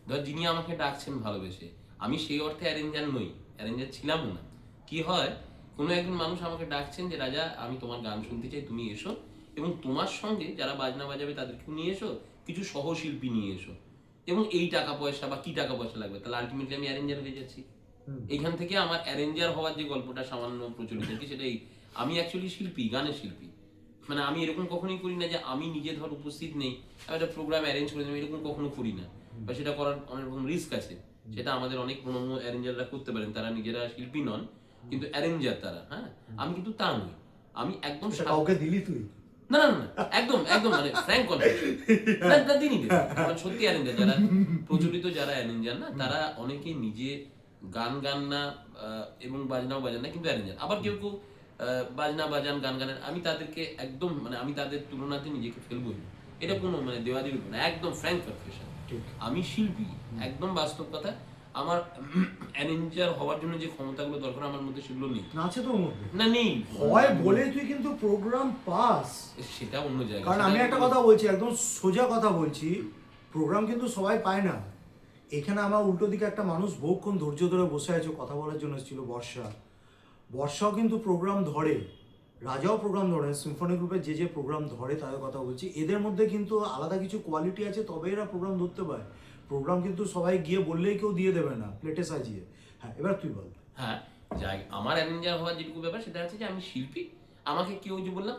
ধর যিনি আমাকে ডাকছেন ভালোবেসে, আমি সেই অর্থে অ্যারেঞ্জার নই, অ্যারেঞ্জার ছিলামও না। কি হয়, কোনো একজন মানুষ আমাকে ডাকছেন যে রাজা আমি তোমার গান শুনতে চাই, তুমি এসো, এবং তোমার সঙ্গে যারা বাজনা বাজাবে তাদেরকেও নিয়ে এসো, কিছু সহশিল্পী নিয়ে এসো, এবং এই টাকা পয়সা বা কি টাকা পয়সা লাগবে, তাহলে আলটিমেটলি আমি অ্যারেঞ্জার হয়ে যাচ্ছি। এইখান থেকে আমার অ্যারেঞ্জার হওয়ার যে গল্পটা সামান্য প্রচলিত কি, সেটাই আমি অ্যাকচুয়ালি শিল্পী, গানের শিল্পী। মানে আমি এরকম কখনোই করি না যে আমি নিজে ধর উপস্থিত নেই, আমি একটা প্রোগ্রাম অ্যারেঞ্জ করে দেবো, এরকম কখনো করি না। বা সেটা করার অনেক রকম রিস্ক আছে, সেটা আমাদের অনেক প্রণম্য অ্যারেঞ্জাররা করতে পারেন, তারা নিজেরা শিল্পী নন কিন্তু অ্যারেঞ্জার তারা, হ্যাঁ, আমি কিন্তু তা নই। আমি একদম কাউকে দিলি তুই? না না না, একদম একদম মানে ফ্র্যাঙ্ক কনফেস না দিনই মানে সত্যি অ্যারেঞ্জার যারা প্রচলিত, যারা অ্যারেঞ্জার না, তারা অনেকেই নিজে গান না এবং বাজনাও বাজান না, কিন্তু অ্যারেঞ্জার। আবার কেউ কেউ বাজনা বাজান, গান গানের, আমি তাদেরকে একদম মানে আমি তাদের তুলনাতে নিজেকে ফেলবই না, এটা কোনো মানে দেওয়াদেবী না, একদম ফ্র্যাঙ্ক কনফেশন। আমি শিল্পী, একদম বাস্তব কথা। আমার অ্যারেঞ্জার হওয়ার জন্য যে ক্ষমতাগুলো দরকার আমার মধ্যে সেগুলো নেই। আছে তোর মধ্যে? না নেই, হয় বলে তুই কিন্তু প্রোগ্রাম পাস, সেটা অন্য জায়গা। কারণ আমি একটা কথা বলছি, একদম সোজা কথা বলছি, প্রোগ্রাম কিন্তু সবাই পায় না। এখানে আমার উল্টো দিকে একটা মানুষ বহুক্ষণ ধৈর্য ধরে বসে আছে, কথা বলার জন্য এসেছিল, বর্ষাও কিন্তু প্রোগ্রাম ধরে, রাজাও প্রোগ্রাম ধরে, সিম্ফনি গ্রুপের যে প্রোগ্রাম ধরে তাদের কথা বলছি। এদের মধ্যে কিন্তু আলাদা কিছু কোয়ালিটি আছে, তবে এরা প্রোগ্রাম ধরতে পারে। প্রোগ্রাম কিন্তু সবাই গিয়ে বললেই কেউ দিয়ে দেবে না প্লেটে সাজিয়ে। হ্যাঁ, এবার তুই বল। হ্যাঁ, যাই, আমার অ্যারেঞ্জার হওয়ার যেটুকু ব্যাপার সেটা হচ্ছে যে আমি শিল্পী, আমাকে কেউ যে বললাম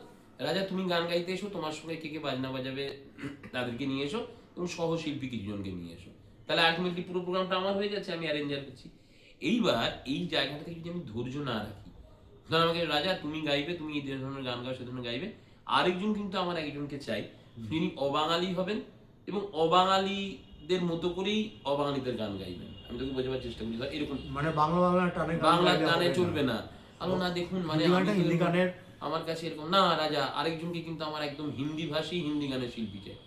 রাজা তুমি গান গাইতে এসো, তোমার সঙ্গে কে কে বাজনা বাজাবে তাদেরকে নিয়ে এসো, এবং সহশিল্পী কিছুজনকে নিয়ে এসো, তাহলে আলটিমেটলি পুরো প্রোগ্রামটা আমার হয়ে যাচ্ছে, আমি অ্যারেঞ্জার হচ্ছি। এইবার এই জায়গাটা থেকে যদি আমি ধৈর্য না রাখি, ধর আমাকে রাজা তুমি গাইবে, তুমি এই ধরনের গান গাও, সে ধরনের গাইবে, আরেকজন কিন্তু আমার একজনকে চাই যিনি অবাঙালি হবেন, এবং অবাঙালিদের মতো করেই অবাঙালিদের গান গাইবেন। আমি তোকে বোঝাবার চেষ্টা করি, এরকম মানে বাংলা টানে গান বাংলা গাইলে গানে হবে চলবে না। না। আলো না দেখুন, মানে হিন্দি আমি গানটা তো হিন্দি এরকম- গানের আমার কাছে এরকম না রাজা, আরেকজনকে কিন্তু আমার একদম হিন্দি ভাষী হিন্দি গানের শিল্পী চাই।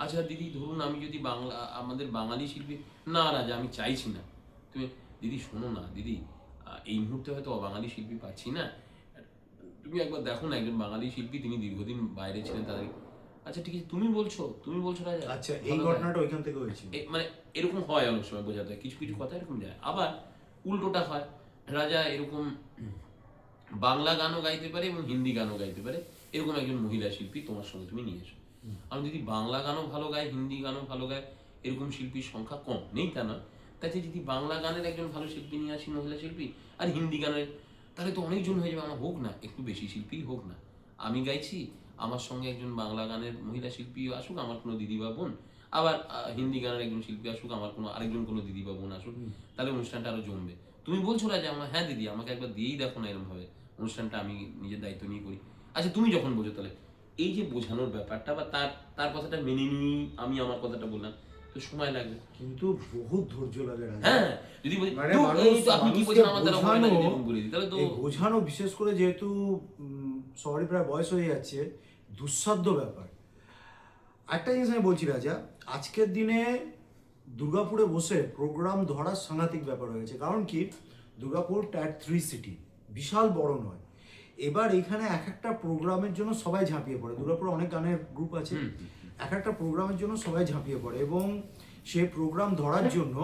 আচ্ছা দিদি ধরুন আমি যদি বাংলা, আমাদের বাঙালি শিল্পী, না রাজা আমি চাইছি না। তুমি দিদি শোনো না দিদি, এই মুহূর্তে হয়তো অবাঙালি শিল্পী পাচ্ছি না, তুমি একবার দেখো না একজন বাঙালি শিল্পী, তিনি দীর্ঘদিন বাইরে ছিলেন তাদের। আচ্ছা ঠিক আছে, তুমি বলছো রাজা। আচ্ছা এই ভালো গায়। ঘটনাটা ওইখান থেকে হয়েছিল। মানে এরকম হয় অনেক সময়, বোঝাতে হয় কিছু কিছু কথা এরকম যায়। আবার উল্টোটা হয়, রাজা এরকম বাংলা গানও গাইতে পারে এবং হিন্দি গানও গাইতে পারে, এরকম একজন মহিলা শিল্পী তোমার সঙ্গে তুমি নিয়ে এসো। আমি যদি বাংলা গানও ভালো গায়, হিন্দি গানও ভালো গায়, এরকম শিল্পীর সংখ্যা কম, নেই তা নয়। তাতে যদি বাংলা গানের একজন ভালো শিল্পী নিয়ে আসি, মহিলা শিল্পী, আর হিন্দি গানের, তাহলে তো অনেকজন হয়ে যাবে। আমার হোক না, একটু বেশি শিল্পী হোক না, আমি গাইছি, আমার সঙ্গে একজন বাংলা গানের মহিলা শিল্পী আসুক, আমার কোনো দিদি বা বোন, আবার হিন্দি গানের একজন শিল্পী আসুক, আমার কোনো আরেকজন কোনো দিদি বা বোন আসুক, তাহলে অনুষ্ঠানটা আরো জমবে। তুমি বলছো রাজা আমার, হ্যাঁ দিদি আমাকে একবার দিয়েই দেখো না, এরকম ভাবে অনুষ্ঠানটা আমি নিজের দায়িত্ব নিয়ে করি। আচ্ছা তুমি যখন বোঝো, তাহলে এই যে বোঝানোর ব্যাপারটা বা তার কথাটা মেনে নিই, আমি আমার কথাটা বললাম, তো সময় লাগবে। কিন্তু বহুত ধৈর্য লাগে রাজা। হ্যাঁ যদি বলি মানে "তো, মানুষ এই তো আপনি কি বোঝেন আমার দ্বারা হবে না", বোঝানো, যদি এরকম বলে দিই, তাহলে তো এই বোঝানো বিশেষ করে যেহেতু সবারই প্রায় বয়স হয়ে যাচ্ছে, দুঃসাধ্য ব্যাপার। একটা জিনিস আমি বলছি রাজা, আজকের দিনে দুর্গাপুরে বসে প্রোগ্রাম ধরার সাংঘাতিক ব্যাপার হয়েছে। কারণ কি, দুর্গাপুর টায়ার 3 সিটি, বিশাল বড় নয়। এবার এখানে এক একটা প্রোগ্রামের জন্য সবাই ঝাঁপিয়ে পড়ে। দুর্গাপুরে অনেক গানের গ্রুপ আছে, এক একটা প্রোগ্রামের জন্য সবাই ঝাঁপিয়ে পড়ে এবং সে প্রোগ্রাম ধরার জন্য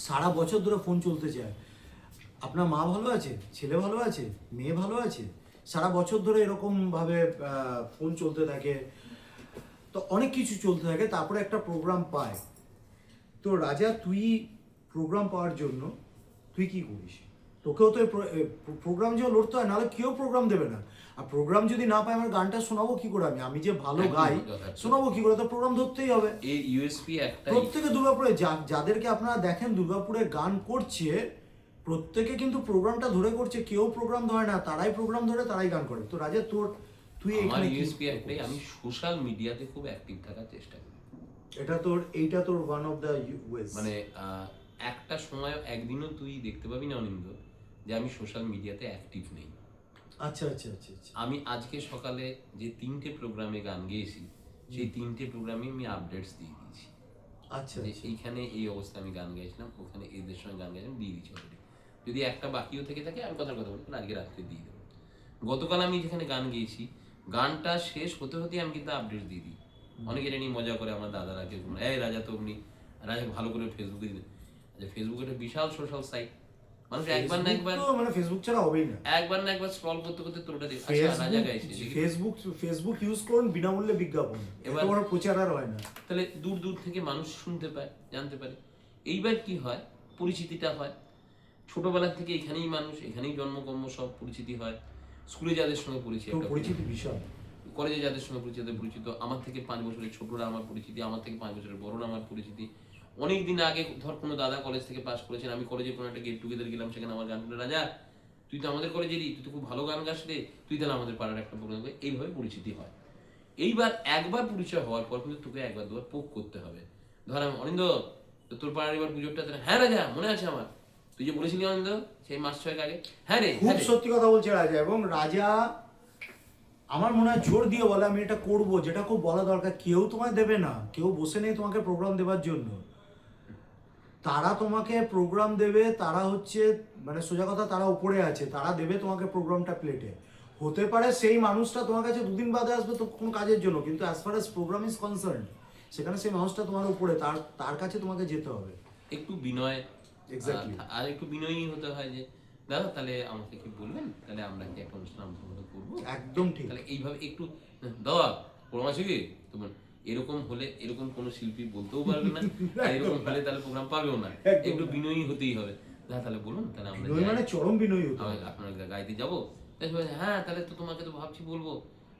সারা বছর ধরে ফোন চলতে চায়। আপনার মা ভালো আছে, ছেলে ভালো আছে, মেয়ে ভালো আছে, সারা বছর ধরে এরকমভাবে ফোন চলতে থাকে। তো অনেক কিছু চলতে থাকে, তারপরে একটা প্রোগ্রাম পায়। তো রাজা তুই প্রোগ্রাম পাওয়ার জন্য তুই কি করিস? তোকেও তো প্রোগ্রাম যে লড়তে হয়, নাহলে কেউ প্রোগ্রাম দেবে না। আর প্রোগ্রাম যদি না পাই, আমার গানটা শোনাবো কি করে? আমি যে ভালো একদম গাই যথার্থ। শোনাবো কি করে? তো প্রোগ্রাম ধরতেই হবে। এই ইউএসপি একটাই, প্রত্যেকে দুর্গাপুরে যাদেরকে আপনারা দেখেন দুর্গাপুরে গান করছে, প্রত্যেকে কিন্তু প্রোগ্রামটা ধরে করছে। কেউ প্রোগ্রাম ধরে না, তারাই প্রোগ্রাম ধরে, তারাই গান করে। তো রাজা তুই আমার এখানে কি ইউএসপি একটাই, করিস? আমি সোশ্যাল মিডিয়াতে খুব অ্যাক্টিভ থাকার চেষ্টা করি। এইটা তোর ওয়ান অফ দ্য ওয়েজ। মানে একটা সময় একদিনও তুই দেখতে পাবি না অনিন্দ যে আমি সোশ্যাল মিডিয়াতে অ্যাক্টিভ নেই। আচ্ছা আচ্ছা আচ্ছা আচ্ছা। আমি আজকে সকালে যে 3টে প্রোগ্রামে গান গেয়েছি, সেই 3টে প্রোগ্রামে আমি আপডেটস দিয়ে দিয়েছি আচ্ছা যে আচ্ছা। এইখানে এই অবস্থায় আমি গান গাইছিলাম, ওখানে এদের সঙ্গে গান গাইছিলাম, দিয়ে দিচ্ছি অলরেডি। যদি একটা বাকিও থেকে থাকে, আমি কথার কথা বলবো আজকে রাত্রে দিয়ে দেবো। গতকাল আমি যেখানে গান গেয়েছি, গানটা শেষ হতে হতে আমি কিন্তু আপডেট দিয়ে দিই। অনেকে এটা নিয়ে মজা করে, আমার দাদারা কেউ এই রাজা তো অমনি, রাজা ভালো করে ফেসবুকে দিবেন। আচ্ছা ফেসবুক একটা বিশাল সোশ্যাল সাইট, মানুষ একবার না একবার, মানে ফেসবুক ছাড়া হবেই না। একবার স্ক্রল করতে করতে তোরটা দেখ, আচ্ছা রাজা গাইছে দেখি। ফেসবুক ইউজ করুন বিনামূল্যে বিজ্ঞাপন, এবার বড় প্রচার আর হয় না। তাহলে দূর দূর থেকে মানুষ শুনতে পায়, জানতে পারে। এইবার কি হয়, পরিচিতিটা হয়। ছোটবেলা থেকে এখানেই মানুষ, এখানেই জন্মকর্ম, সব পরিচিতি হয়। স্কুলে যাদের সঙ্গে পরিচয়, তো পরিচিতি বিশাল। কলেজে যাদের সঙ্গে পরিচিত, আমার থেকে 5 বছরের ছোটরা আমার পরিচিতি, আমার থেকে 5 বছরের বড়রা আমার পরিচিতি। অনেক দিন আগে ধর কোনো দাদা কলেজ থেকে পাস করেছেন, আমি কলেজে কোনো একটা গেট টুগেদার গেলাম, সেখানে আমার গান শুনে, রাজা তুই তো আমাদের কলেজেরই, তুই তো খুব ভালো গান গাস রে, তুই তাহলে আমাদের পাড়ার একটা প্রোগ্রাম, এইভাবে পরিচিতি হয়। এইবার একবার পরিচয় হওয়ার পর কিন্তু তোকে একবার দুবার পোক করতে হবে। ধর আমি অনিন্দ, তোর পাড়ার এবার পুজোরটা, হ্যাঁ রাজা মনে আছে আমার, তুই যে বলেছিলি অনিন্দ সেই মাস 6 আগে, হ্যাঁ রে, খুব সত্যি কথা বলছে রাজা। এবং রাজা আমার মনে হয় জোর দিয়ে বলে আমি এটা করব, যেটা খুব বলা দরকার। কেউ তোমায় দেবে না, কেউ বসে নেই তোমাকে প্রোগ্রাম দেওয়ার জন্য। তারা তোমাকে প্রোগ্রাম দেবে, তারা হচ্ছে মানে সোজা কথা, তারা উপরে আছে, তারা দেবে তোমাকে প্রোগ্রামটা প্লেটে। হতে পারে সেই মানুষটা তোমার কাছে 2 দিন বাদে আসবে তো কোনো কাজের জন্য, কিন্তু as far as programme is concern, সেখানে সেই মানুষটা তোমার উপরে, তার কাছে তোমাকে যেতে হবে। একটু বিনয়, Exactly. আর একটু বিনয়ী হতে হয় যে দাদা তাহলে আমাকে কি বলবেন, তাহলে আমরা কি একটা অনুষ্ঠান আমরা করবো, একদম ঠিক। তাহলে এইভাবে একটু দাদা প্রোগ্রাম আছে কি তোমার, এরকম হলে এরকম কোনো শিল্পী বলতেও পারবে না, আর এরকম হলে তাহলে প্রোগ্রাম পাবেও না। একটু বিনয়ী হতেই হবে। দাদা তাহলে বলুন, তাহলে আমরা বিনয়ী মানে চরম বিনয়ী হতে হবে। আপনার গাইতে যাবো। হ্যাঁ তাহলে তো তোমাকে তো ভাবছি বলবো,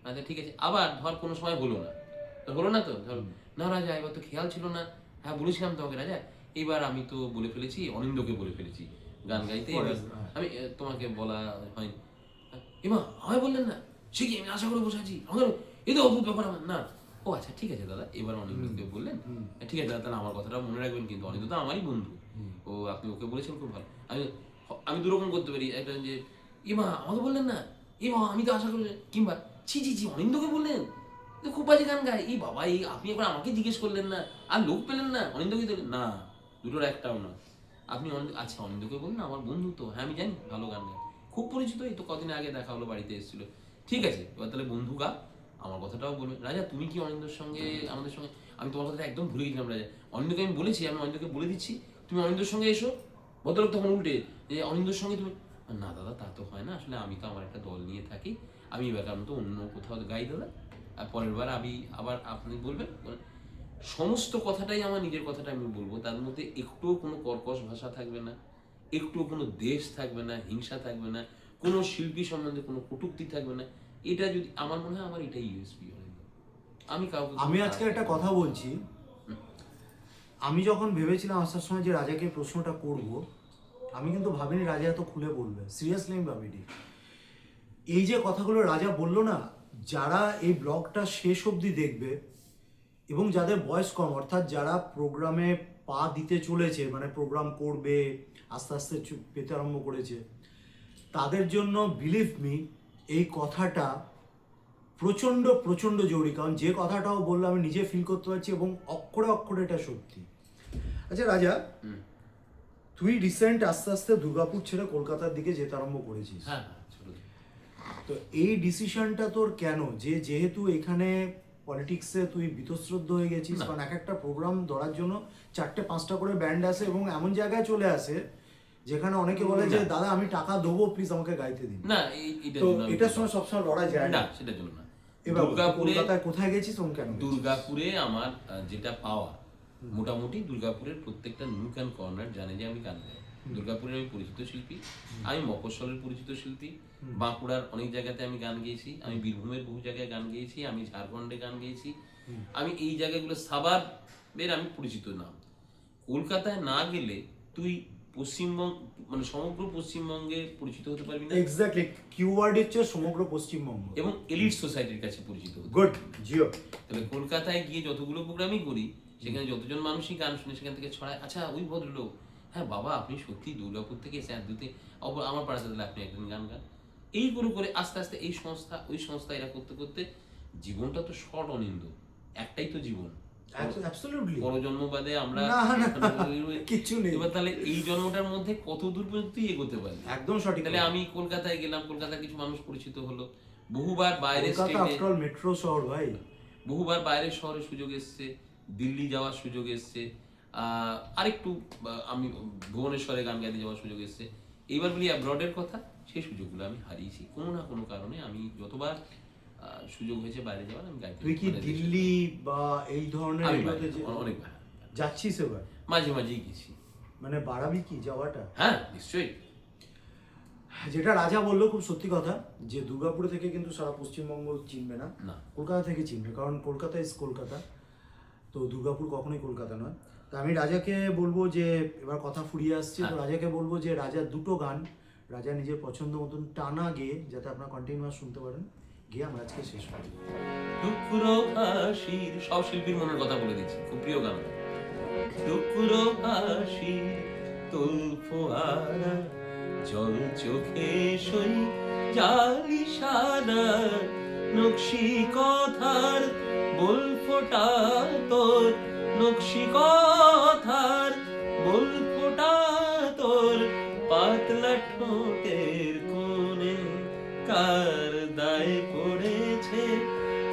আচ্ছা ঠিক আছে। আবার ধর কোনো সময় হলো না, তো হলো না, তো ধর না রাজা এবার তো খেয়াল ছিল না, হ্যাঁ বলেছিলাম তোমাকে রাজা, এইবার আমি তো বলে ফেলেছি, অনিন্দকে বলে ফেলেছি গান গাইতে, এবার আমি তোমাকে বলা হয়নি। এমা আমায় বললেন না, সে কি আমি আশা করে বসে আছি, আমাদের এই তো অদ্ভুত ব্যাপার। আমার না ও আচ্ছা ঠিক আছে দাদা, এবার অনিন্দ্যকে বললেন, ঠিক আছে দাদা, তাহলে আমার কথাটা মনে রাখবেন, কিন্তু অনিন্দ্য তো আমারই বন্ধু, ও আপনি ওকে বলেছেন খুব ভালো। আমি আমি দুরকম করতে পারি, একটা যে ইমা আমাকে বললেন না, ইমা আমি তো আশা করি, কিংবা ছি ছি ছি অনিন্দ্যকে বললেন, তো খুব বাজে গান গায়, এই বাবা এই আপনি একবার আমাকে জিজ্ঞেস করলেন না, আর লোক পেলেন না, অনিন্দ্যকে দিলেন না, দুটোর একটাও না। আপনি আচ্ছা অনিন্দ্যকে বলুন না, আমার বন্ধু তো, হ্যাঁ আমি জানি ভালো গান গায়, খুব পরিচিত, এই তো কদিন আগে দেখা হলো, বাড়িতে এসেছিল, ঠিক আছে এবার তাহলে বন্ধু গা, আমার কথাটাও বলবেন। রাজা তুমি কি অনিন্দ্যর সঙ্গে আমাদের সঙ্গে, আমি তোমার কথাটা একদম ভুলে গেছিলাম রাজা, অনিন্দ্যকে আমি বলেছি, আমি অনিন্দ্যকে বলে দিচ্ছি তুমি অনিন্দ্যর সঙ্গে এসো। ভদ্রলোক তখন উল্টে যে অনিন্দ্যর সঙ্গে তুমি, না দাদা তা তো হয় না, আসলে আমি তো আমার একটা দল নিয়ে থাকি, আমি এবার মতো অন্য কোথাও গাই দাদা, আর পরের বার আমি আবার আপনি বলবেন। সমস্ত কথাটাই আমার নিজের কথাটা আমি বলবো, তার মধ্যে একটুও কোনো কর্কশ ভাষা থাকবে না, একটুও কোনো দেশ থাকবে না, হিংসা থাকবে না, কোনো শিল্পী সম্বন্ধে কোনো কটূক্তি থাকবে না। এটা যদি আমার মনে হয়, আমার এটাই ইউএসপি। আমি কাউকে আমি আজকে একটা কথা বলছি, আমি যখন ভেবেছিলাম আসার সময় যে রাজাকে প্রশ্নটা করব, আমি কিন্তু ভাবিনি রাজা এত খুলে বলবে, সিরিয়াসলি আমি ভাবিনি। এই যে কথাগুলো রাজা বললো না, যারা এই ব্লগটা শেষ অবধি দেখবে এবং যাদের বয়স কম, অর্থাৎ যারা প্রোগ্রামে পা দিতে চলেছে, মানে প্রোগ্রাম করবে, আস্তে আস্তে পেতে আরম্ভ করেছে, তাদের জন্য বিলিভ মি এই কথাটা প্রচণ্ড প্রচণ্ড জরুরি। কারণ যে কথাটাও বললো আমি নিজে ফিল করতে পারছি এবং অক্ষরে অক্ষরে এটা সত্যি। আচ্ছা রাজা, তুই রিসেন্ট আস্তে আস্তে দুর্গাপুর ছেড়ে কলকাতার দিকে যেতে আরম্ভ করেছিস। হ্যাঁ, তো এই ডিসিশনটা তোর কেন, যে যেহেতু এখানে পলিটিক্সে তুই বীতশ্রদ্ধ হয়ে গেছিস, কারণ এক একটা প্রোগ্রাম ধরার জন্য 4-5টা করে ব্যান্ড আসে এবং এমন জায়গায় চলে আসে যেখানে অনেকে বলে যে দাদা আমি টাকা দেবো, প্লিজ আমাকে গাইতে দিন। না তো এটার সময় সবসময় লড়াই যায় না, সেটার জন্য না। এবার কলকাতায় কোথায় গেছিস এবং কেন? দুর্গাপুরে আমার যেটা পাওয়া, মোটামুটি দুর্গাপুরের প্রত্যেকটা নুক অ্যান্ড কর্নার জানে যে আমি গান গাই। দুর্গাপুরের আমি পরিচিত শিল্পী, আমি মফস্বলের পরিচিত শিল্পী, বাঁকুড়ার অনেক জায়গাতে আমি গান গেয়েছি, আমি বীরভূমের বহু জায়গায় গান গেয়েছি, আমি ঝাড়খণ্ডে গান গেয়েছি, আমি এই জায়গাগুলো সাবাবের আমি পরিচিত নাম। কলকাতায় না গেলে তুই পশ্চিমবঙ্গ মানে সমগ্র পশ্চিমবঙ্গে পরিচিত হতে পারবি না। এক্স্যাক্টলি, কিওয়ার্ড হচ্ছে সমগ্র পশ্চিমবঙ্গ এবং এলিট সোসাইটির কাছে পরিচিত হতে। গুড জিও। তবে কলকাতায় গিয়ে যতগুলো প্রোগ্রামই করি, সেখানে যতজন মানুষই গান শুনে সেখান থেকে ছড়ায়, আচ্ছা ওই ভদ্রলোক, হ্যাঁ বাবা আপনি সত্যি দুর্গাপুর থেকে এসে আর দুতে আমার পাড়াতে দিলে আপনি একদিন গান গান, এই করে করে আস্তে আস্তে এই সংস্থা ওই সংস্থা এরা করতে করতে জীবনটা তো শর্ট অনিন্দ, একটাই তো জীবন, অ্যাবসলিউটলি পরজন্ম বাদে আমরা কিছু নেই। এবার তাহলে এই জন্মটার মধ্যে কত দূর পর্যন্ত তুই এগোতে পারি। একদম সঠিক। তাহলে আমি কলকাতায় গেলাম, কলকাতার কিছু মানুষ পরিচিত হলো, বহুবার বাইরের স্টেটে, মেট্রো শহর ভাই, বহুবার বাইরের শহরে সুযোগ এসছে, দিল্লি যাওয়ার সুযোগ এসছে, আরেকটু আমি ভুবনেশ্বরে গান গাইতে যাওয়ার সুযোগ এসছে। এইবার বলি অ্যাব্রডের কথা, সেই সুযোগগুলো আমি হারিয়েছি কোনো না কোনো কারণে। আমি যতবার সুযোগ হয়েছে বাইরে যাওয়ার, আমি গাইতে। তুই কি দিল্লি বা এই ধরনের অনেকবার যাচ্ছিস এবার? মাঝে মাঝেই গেছি। মানে বাড়াবি কি যাওয়াটা? হ্যাঁ নিশ্চয়ই। যেটা রাজা বললো খুব সত্যি কথা, যে দুর্গাপুর থেকে কিন্তু সারা পশ্চিমবঙ্গ চিনবে না, কলকাতা থেকে চিনবে, কারণ কলকাতা ইজ কলকাতা, তো দুর্গাপুর কখনোই কলকাতা নয়। তা আমি রাজাকে বলবো যে, এবার কথা ফুরিয়ে আসছে, তো রাজাকে বলবো যে রাজার দুটো গান রাজা নিজের পছন্দ মতন টানা গেয়ে, যাতে আপনারা কন্টিনিউয়াস শুনতে পারেন, গিয়ে আমরা আজকে শেষ করি। টুকরো হাসির, সব শিল্পীর মনের কথা বলে দিচ্ছি, খুব প্রিয় গান। টুকরো হাসির তোল ফোয়ারা, জল চোখে সই জালি সারা, নকশি কথার বল ফোটা তোর, নকশি কথার বল ফোটা তোর, পাতলা ঠোঁটের কোণে কার দায় পড়েছে,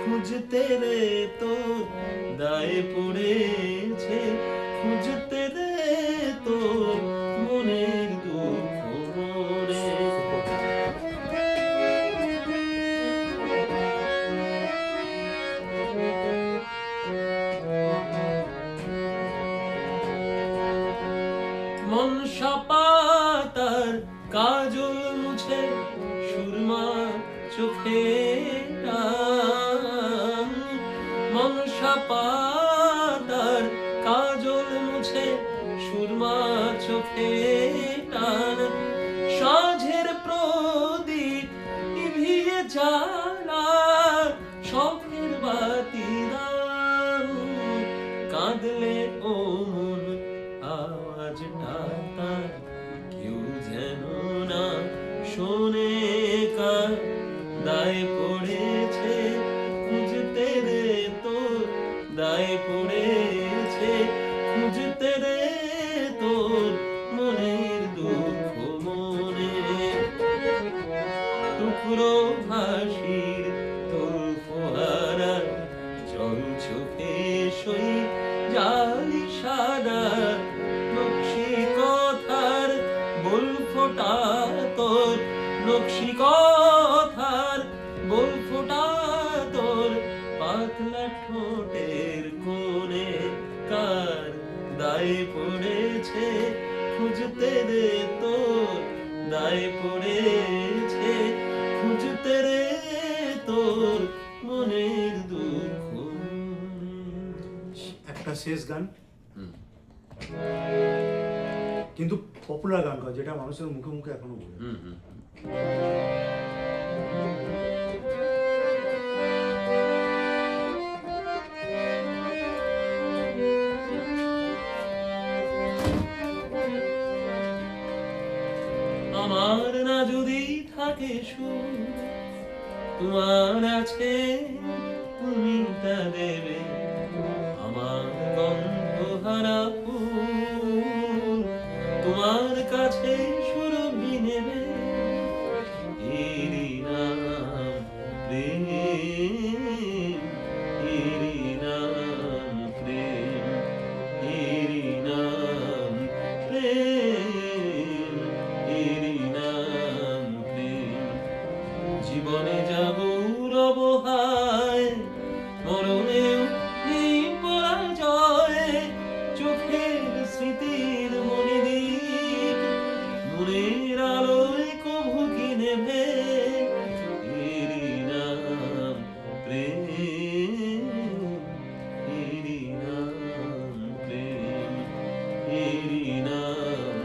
খুঁজতে রে তোর দায় পড়েছে, খুঁজতে রে তোর মনের দুঃখ মনে। মনসা পাতার কাজল মুছে সুরমা চোখে, মনসা পাতার কাজল মুছে সুরমা চোখে টান, সাঁঝের প্রদীপ নিভিয়ে জ্বালা, শখের বাতি দাও কার দায় পড়েছে খুঁজতে রে তোর দায় পড়েছে খুঁজতে রে তোর মনের দুঃখ মনে টুকরো ভাসির তোর ফোয়ারা জল চোখে সই জালি সাদা নকশি কথার বল ফোটা তোর নকশি কথার বল ফোটা তোর পাতলা ঠোঁটের কোণে কার দায় পড়েছে খুঁজতে রে তোর দায় পড়েছে খুঁজতে রে তোর মনের দুঃখ একটা শেষ গান, হুম। কিন্তু পপুলার গান কর, যেটা মানুষের মুখে মুখে এখনো বলে। হুম হুম আমার না যদি থাকে সুর তোমার আছে তুমি তা দেবে আমার গন্ধহারা ফুল তোমার কাছে সুরভি নেবে এরই নাম প্রেম এরই নাম প্রেম এরই নাম প্রেম এরই নাম প্রেম জীবনে যাব রবহায় মরণেও নেই পরাজয় চোখের স্মৃতির মণিদ্বীপ মনের আলোয় কভু কি নেবে এরই নাম প্রেম এরই নাম প্রেম এরই নাম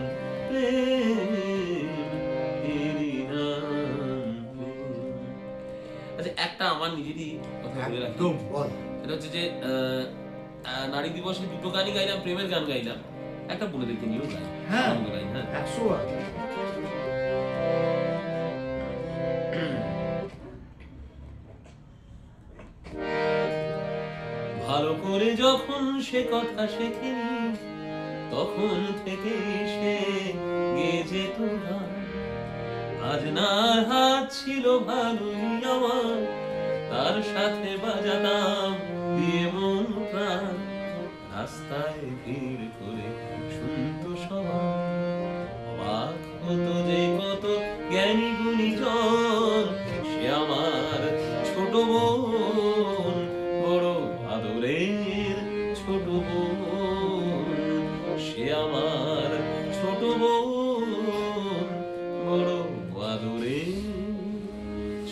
প্রেম এরই নাম প্রেম। আচ্ছা একটা আমার নিজেরই কথা বলে রাখি, একদম বল। এটা হচ্ছে যে নারী দিবসে দুটো গানই গাইলাম, প্রেমের গান গাইলাম, একটা বোনেদেরকে নিয়েও গাই। হ্যাঁ। আনন্দ গাই, হ্যাঁ। 100 বার। ভালো করে যখন সে কথা শেখেনি তখন থেকে সে গেয়ে যেত গান। আজ না হাত ছিল ভালোই আমার তার সাথে বাজাতাম দিয়ে মন প্রাণ রাস্তায় ভিড় করে শুনতো সবাই অবাক হতো যে কত জ্ঞানী গুণীজন সে আমার ছোট বোন বড় আদরের ছোট বোন সে আমার ছোট বোন বড় আদরের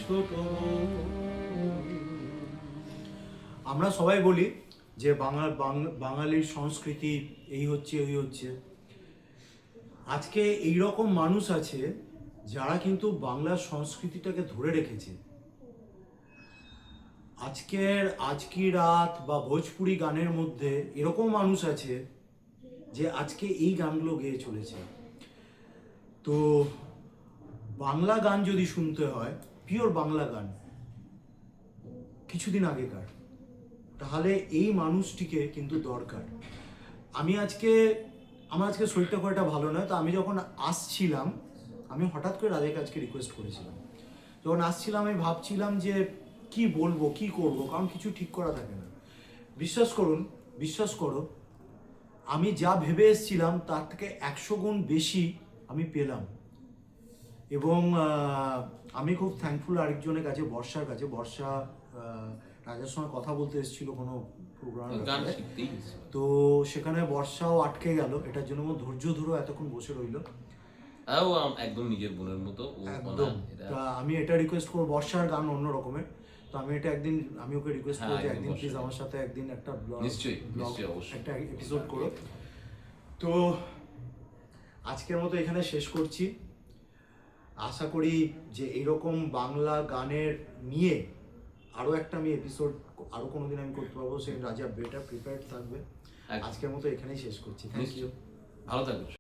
ছোট বোন। আমরা সবাই বলি যে বাঙালির সংস্কৃতি এই হচ্ছে ওই হচ্ছে। আজকে এই রকম মানুষ আছে যারা কিন্তু বাংলার সংস্কৃতিটাকে ধরে রেখেছে। আজকি রাত বা ভোজপুরি গানের মধ্যে এরকম মানুষ আছে যে আজকে এই গানগুলো গেয়ে চলেছে। তো বাংলা গান যদি শুনতে হয়, পিওর বাংলা গান কিছুদিন আগেকার, তাহলে এই মানুষটিকে কিন্তু দরকার। আমার আজকে শরীরটা খুব একটা ভালো নয়, তো আমি যখন আসছিলাম আমি হঠাৎ করে রাজাকে আজকে রিকোয়েস্ট করেছিলাম। যখন আসছিলাম আমি ভাবছিলাম যে কি বলবো কি করব, কারণ কিছু ঠিক করা থাকে না। বিশ্বাস করো আমি যা ভেবে এসেছিলাম তার থেকে 100 গুণ বেশি আমি পেলাম। এবং আমি খুব থ্যাঙ্কফুল আরেকজনের কাছে, বর্ষার কাছে। বর্ষা রাজার সঙ্গে কথা বলতে এসেছিল কোনো প্রোগ্রাম, তো সেখানে বর্ষাও আটকে গেল। এটার জন্য ধৈর্য ধরে এতক্ষণ বসে রইলো। একদম নিজের বোনের মতো একদম। তা আমি এটা রিকোয়েস্ট করবো, বর্ষার গান অন্য রকমের, তো আমি এটা একদিন আমি ওকে রিকোয়েস্ট করবো যে একদিন প্লিজ আমার সাথে একদিন একটা ব্লগ, একটা এপিসোড করো। তো আজকের মতো এখানে শেষ করছি। আশা করি যে এইরকম বাংলা গানের নিয়ে আরও একটা আমি এপিসোড আরও কোনোদিন আমি করতে পারবো, সেই রাজা বেটার প্রিপেয়ার্ড থাকবে। আজকের মতো এখানেই শেষ করছি। থ্যাংক ইউ, ভালো থাকবে।